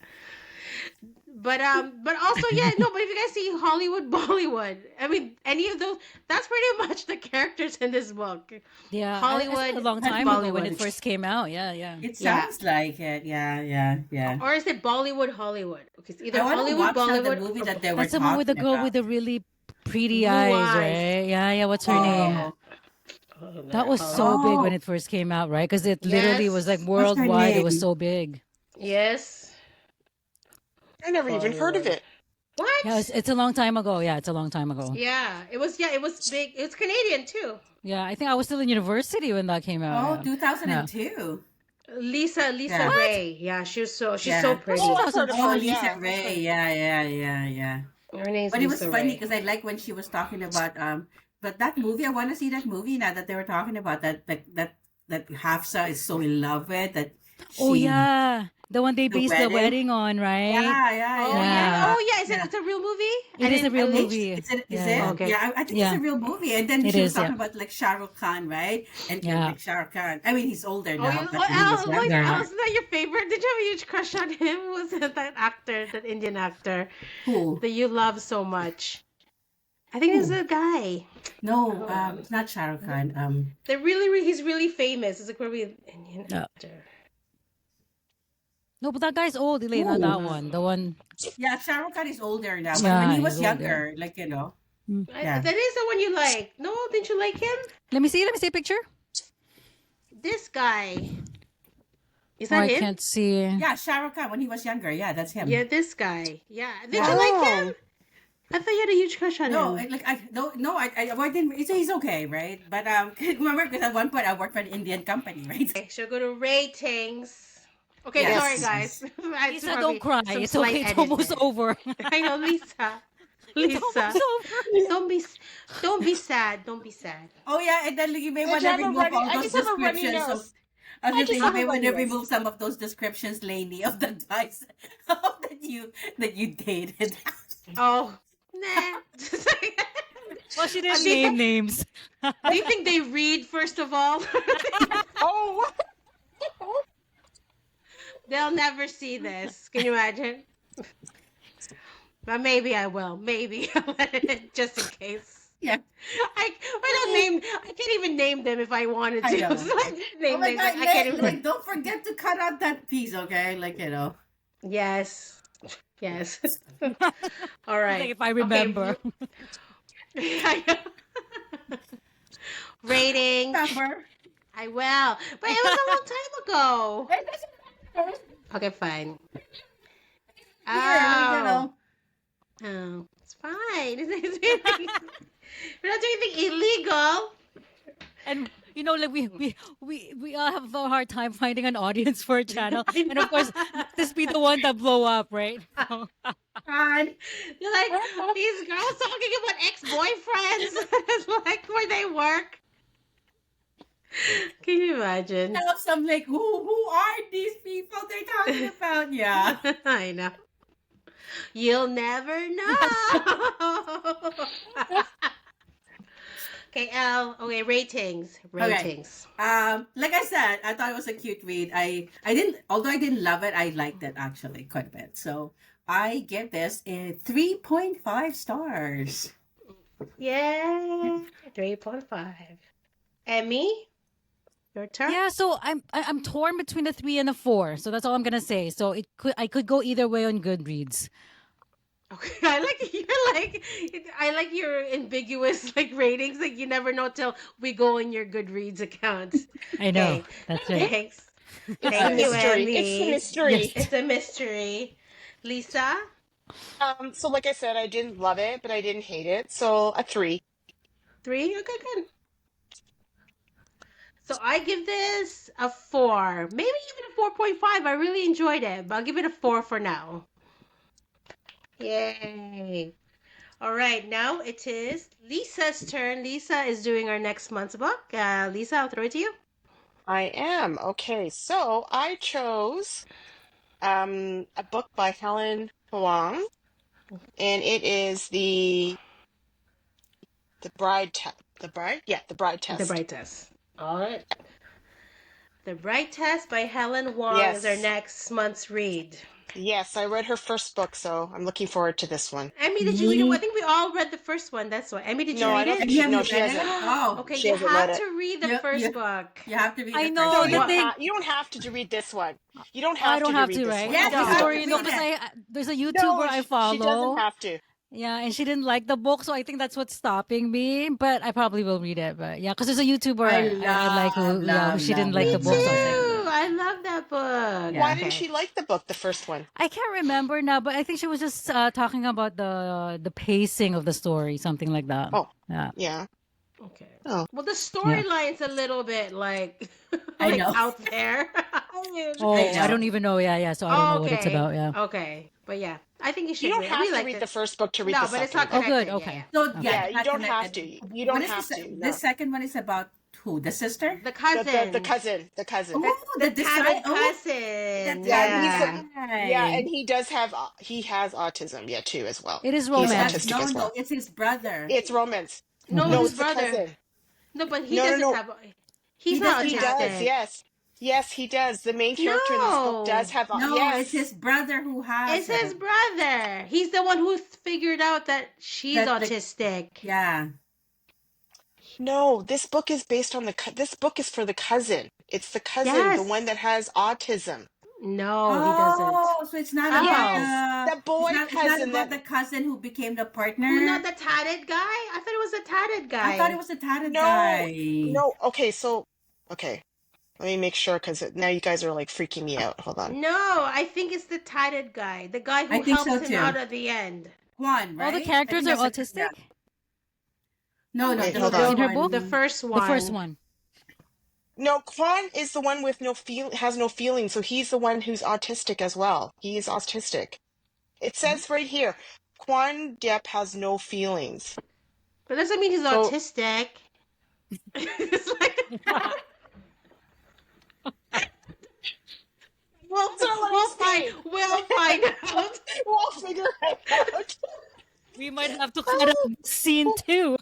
but also yeah, no. But if you guys see Hollywood, Bollywood, I mean, any of those, that's pretty much the characters in this book. Yeah, I saw it a Hollywood long and time ago when it Bollywood. first came out. Yeah, yeah. It Yeah, sounds like it. Yeah, yeah, yeah. or is it Bollywood, Hollywood? Okay, it's I either want to Hollywood, watch now the Bollywood, movie or that they were That's the one with the talking girl with about. the really pretty Blue eyes, Eyes. right? Yeah, yeah. What's her name? Yeah. Oh, Oh, That there, was so Hollywood. big when oh, it first came out, right? Because it literally was like Yes. what's her worldwide. It was name? so big. Yes. I never even heard of Hollywood. it. Yeah, What? it's a long time ago. Yeah, it's a long time ago. Yeah, it was. Yeah, it was big. It's Canadian too. Yeah, I think I was still in university when that came out. Oh, Yeah. Yeah. 2002. Lisa Yeah, What? Ray. Yeah, she's so yeah. What's pretty. Oh, I've heard of 2002? Oh, her. Lisa Yeah, I've Ray. heard. Yeah, yeah, yeah, yeah. Her name's But it was Lisa funny Ray. because I like when she was talking about but that movie, I want to see that movie now that they were talking about that Hafsa is so in love with that Oh she yeah, the one they the based the wedding. wedding on, right? Yeah, yeah, Oh yeah, yeah. Yeah, Oh yeah. Is it? yeah. It's a real movie. it is a I real I think didn't. movie. is Yeah, it? Okay. Yeah, I think it's yeah, a real movie. And then it she was is. Yeah, talking about like Shah Rukh Khan, right? And yeah. like Shah Rukh Khan. I mean, he's older Oh, now, you, but when he was Al, younger, isn't that your favorite? Did you have a huge crush on him? Was it that actor, that Indian actor who? that you love so much? I think it's Who? a guy. No, Oh, it's not Shah Rukh Khan. he's really famous. It's a Korean Indian No, actor. no, but that guy's old, Elena. Who? That one, the one. Yeah, Shah Rukh Khan is older now, but when Yeah, he he's was older. younger, like Hmm. yeah. That is the one you like. No, didn't you like him? Let me see. Let me see a picture. This guy. Is Oh, that I him? can't see. Yeah, Shah Rukh Khan when he was younger. Yeah, that's him. Yeah, this guy. Yeah. Did Yeah. you like Oh. him? I thought you had a huge crush on No, him. like I no no I didn't. He's okay, right? But remember because at one point I worked for an Indian company, right? Okay, she'll go to ratings. Okay, Yes, sorry Yes. guys. yes. I Lisa, just don't probably cry. some It's slight okay. It's edit almost there. over. I know, Lisa. It's Lisa. almost over. Don't be sad. Don't be sad. Oh yeah, and then you may I want just to have a remove runny. all I those just have a runny descriptions of. nose. I was I gonna say just you have may a want runny to nose. remove some of those descriptions, Lainey, of the guys that you dated. Oh, nah. Well, she Uh, didn't do, you name think, names. do you think they read first of all? Oh, They'll never see this. Can you imagine? But maybe I will. Maybe just in case. Yeah, I don't name. I can't even name them if I wanted I to. know. So I didn't Oh name my them. God, I can't even. like, don't forget to cut out that piece, okay? Like, Yes. Yes. All She's like, right. if I Okay. remember. I know. Ratings. remember. I will. But it was a long time ago. It doesn't matter. Okay, fine. Here, like, Oh. Oh. It's fine. We're not doing anything illegal. And like we all have a hard time finding an audience for a channel, I and of course, know. let this be the one that blow up, right? So, God. You're like, these girls talking about ex-boyfriends, like where they work. Can you imagine? Now some like, who are these people they're talking about? Yeah. I know. You'll never know. Okay, okay, ratings. Okay. Ratings. Like I said, I thought it was a cute read. I didn't, although I didn't love it, I liked it actually quite a bit. So I give this a 3.5 stars. Yay. 3.5. Emmy, your turn. yeah, so I'm torn between a 3 and a 4. So that's all I'm gonna say. So I could go either way on Goodreads. Okay, I like your ambiguous like ratings. Like you never know till we go on your Goodreads account. I know. Okay, That's right. thanks. it's the Thank you, mystery. It's the Emmy. mystery. Yes. It's a mystery. Lisa, So like I said, I didn't love it, but I didn't hate it. So a 3. 3. Okay, good. So I give this a 4, maybe even a 4.5. I really enjoyed it, but I'll give it a 4 for now. Yay! All right, now it is Lisa's turn. Lisa is doing our next month's book. Lisa, I'll throw it to you. I am. Okay, so I chose a book by Helen Hoang, and it is the bride test. The bride? Yeah, the bride The test. Bright Test. All right. The Bright Test by Helen Wong is our Yes. next month's read. Yes, I read her first book, so I'm looking forward to this one. Emmy, did you read it? I Me? think we all read the first one. That's why. Emmy, did you No, I read don't it? think And you she, no, haven't she read it? hasn't. Oh, Okay, She you hasn't read have it. to read the you, first you, book. you have to read I the know first No, one. you the don't thing. have. You don't have to read this one. You don't I have don't to have read to, this right? one. Yes, The you have No, to story, read because it. there's a no, YouTuber I she doesn't follow. have to. Yeah, and she didn't like the book, so I think that's what's stopping me. But I probably will read it. But yeah, because there's a YouTuber I I like love, who love, she didn't love, like Me the love, book, so love, I was like, love, too. love. I love that book. Why Yeah. didn't Okay. she like the book, the first one? I can't remember now, but I think she was just talking about the pacing of the story, something like that. Oh, Yeah, yeah. Okay. Oh, Well, the yeah. storyline's a little bit like I like know. out there. I mean, I Oh, I know. don't even know. Yeah, yeah. So I don't know oh, what it's okay. about. Yeah. Okay. But yeah, I think you you should don't read it. We have to liked read the it. first book to read the No, but it's not second. Oh, good. connected. Yeah, Okay. yeah. So Okay. yeah, Yeah, it's you not don't have connected. to. You don't What is have to. this No, second one is about who? The sister? The the cousin. cousin, the cousin. The, Oh, the the design. tatted Oh, cousin. that's Yeah, and he's Yeah. yeah, right. and he does have he has autism, yeah, too, as well. It is He's No, that's romance. autistic no, as no. well. It's his brother. It's romance. No, Okay. No, his it's the brother. cousin. No, but he No, no, doesn't no. have. He He's not doesn't He have does. it. autistic. Yes, yes, he does. The main character in this book does No. have. No, it's his Yes. brother who has It's his it. brother. He's the one who figured out that she's That the autistic. yeah. No, this book is based on this book is for the cousin. It's the cousin, the one Yes. that has autism. No, he doesn't. Oh, so it's not about How? Yes, the the boy it's not cousin about that the cousin who became the Who, not partner. the tatted guy? I thought it was the tatted I thought it guy. was the tatted no, guy. no. Okay, so okay. Let me make sure because now you guys are like freaking me out. Hold on. No, I think it's the tatted guy. The guy I who think helps so him out too. at the end. Juan, All the right? I characters think are that's autistic yeah. No, no, Wait, the No, hold first on. in her one. book. the first The first one. one. No, Quan is the one with no feel has no feeling, so he's the one who's autistic as well. He is autistic. It says right here, Quan Depp has no feelings. But doesn't mean he's So autistic. It's like we'll that's not what we'll I'm find saying. we'll find out. We'll figure it out. We might have to cut a scene too.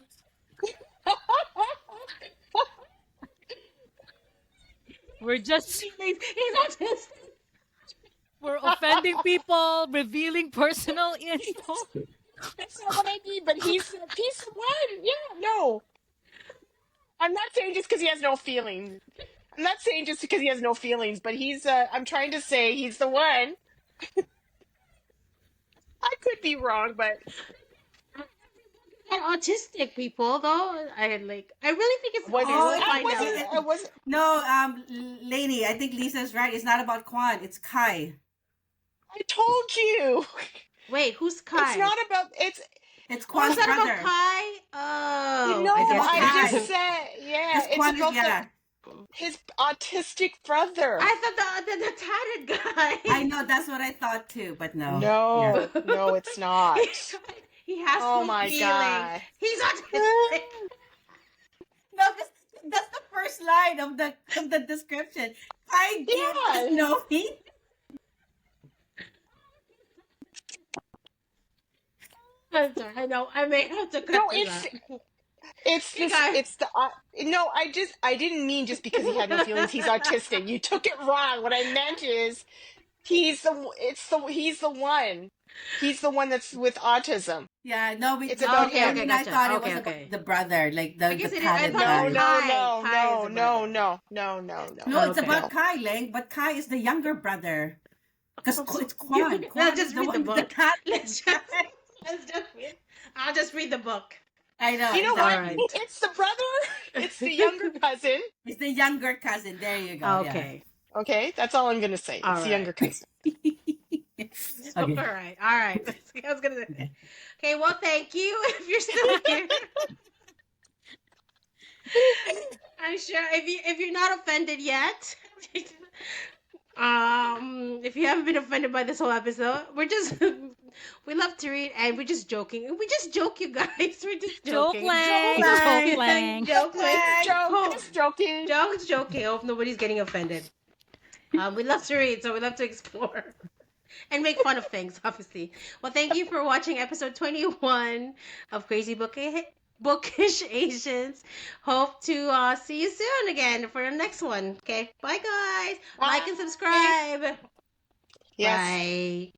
feelings. He's autistic. We're offending people, revealing personal info. That's not what I mean, but he's the one. Yeah, no. I'm not saying just because he has no feelings. I'm not saying just because he has no feelings, but I'm trying to say he's the one. I could be wrong, but And autistic people, though, I really think it's was okay. it? Oh, We'll I find out. wasn't. I wasn't. no, lady, I think Lisa's right. It's not about Kwan. It's Kai. I told you. Wait, who's It's Kai? not about. It's Oh, is Kwan's that about brother. Kai? You Oh, know, I It's guess about I it just Kai. is. said. Yeah, Because it's Kwan is, about yeah. his autistic brother. I thought the tatted I guy. know, that's what I thought too, but no. Yeah. No, no, it's not. He has Oh no my feelings. god. He's autistic. No, that's the first line of the description. Kai gives Yeah. no feet. I'm sorry. I know. I may have to cut No, this out. it's You this. guys. It's the. No, I didn't mean just because he had no feelings. He's autistic. You took it wrong. What I meant is he's the one. He's the one that's with autism. Yeah, no, It's about Okay, Ernie okay, him. and I gotcha. thought it was Okay, about okay. the brother, like I the guess it is. I tatted thought it No, was guy. no, Kai. no, Kai is no, the no, brother. no, no, no, no, No, it's Okay. about Kai, Ling, but Kai is the younger brother. Because it's Kwan. Let's Kwan is just the read the one with the book. tatted guy. Let's just read. I'll just read the book. I know, You know what? All exactly. right. It's the brother. It's the younger cousin. It's the younger cousin. There you go. Okay. Okay, that's all I'm gonna say. All It's the right. younger cousin. Yeah. All Okay. right. All right. I was gonna say. Okay. Well, thank you if you're still here. I'm sure if you're not offended yet, if you haven't been offended by this whole episode, we're just we love to read and we're just joking. We just joke, you guys. We're just Joke joking. lang. lang. Joke lang. Joke lang. Joke, Oh, just joking. jokes, joking. Hope nobody's getting offended. We love to read, so we love to explore and make fun of things, obviously. Well, thank you for watching episode 21 of Crazy Bookish Asians. Hope to see you soon again for the next one. Okay, bye guys. Like and Bye. subscribe. Yes. Bye.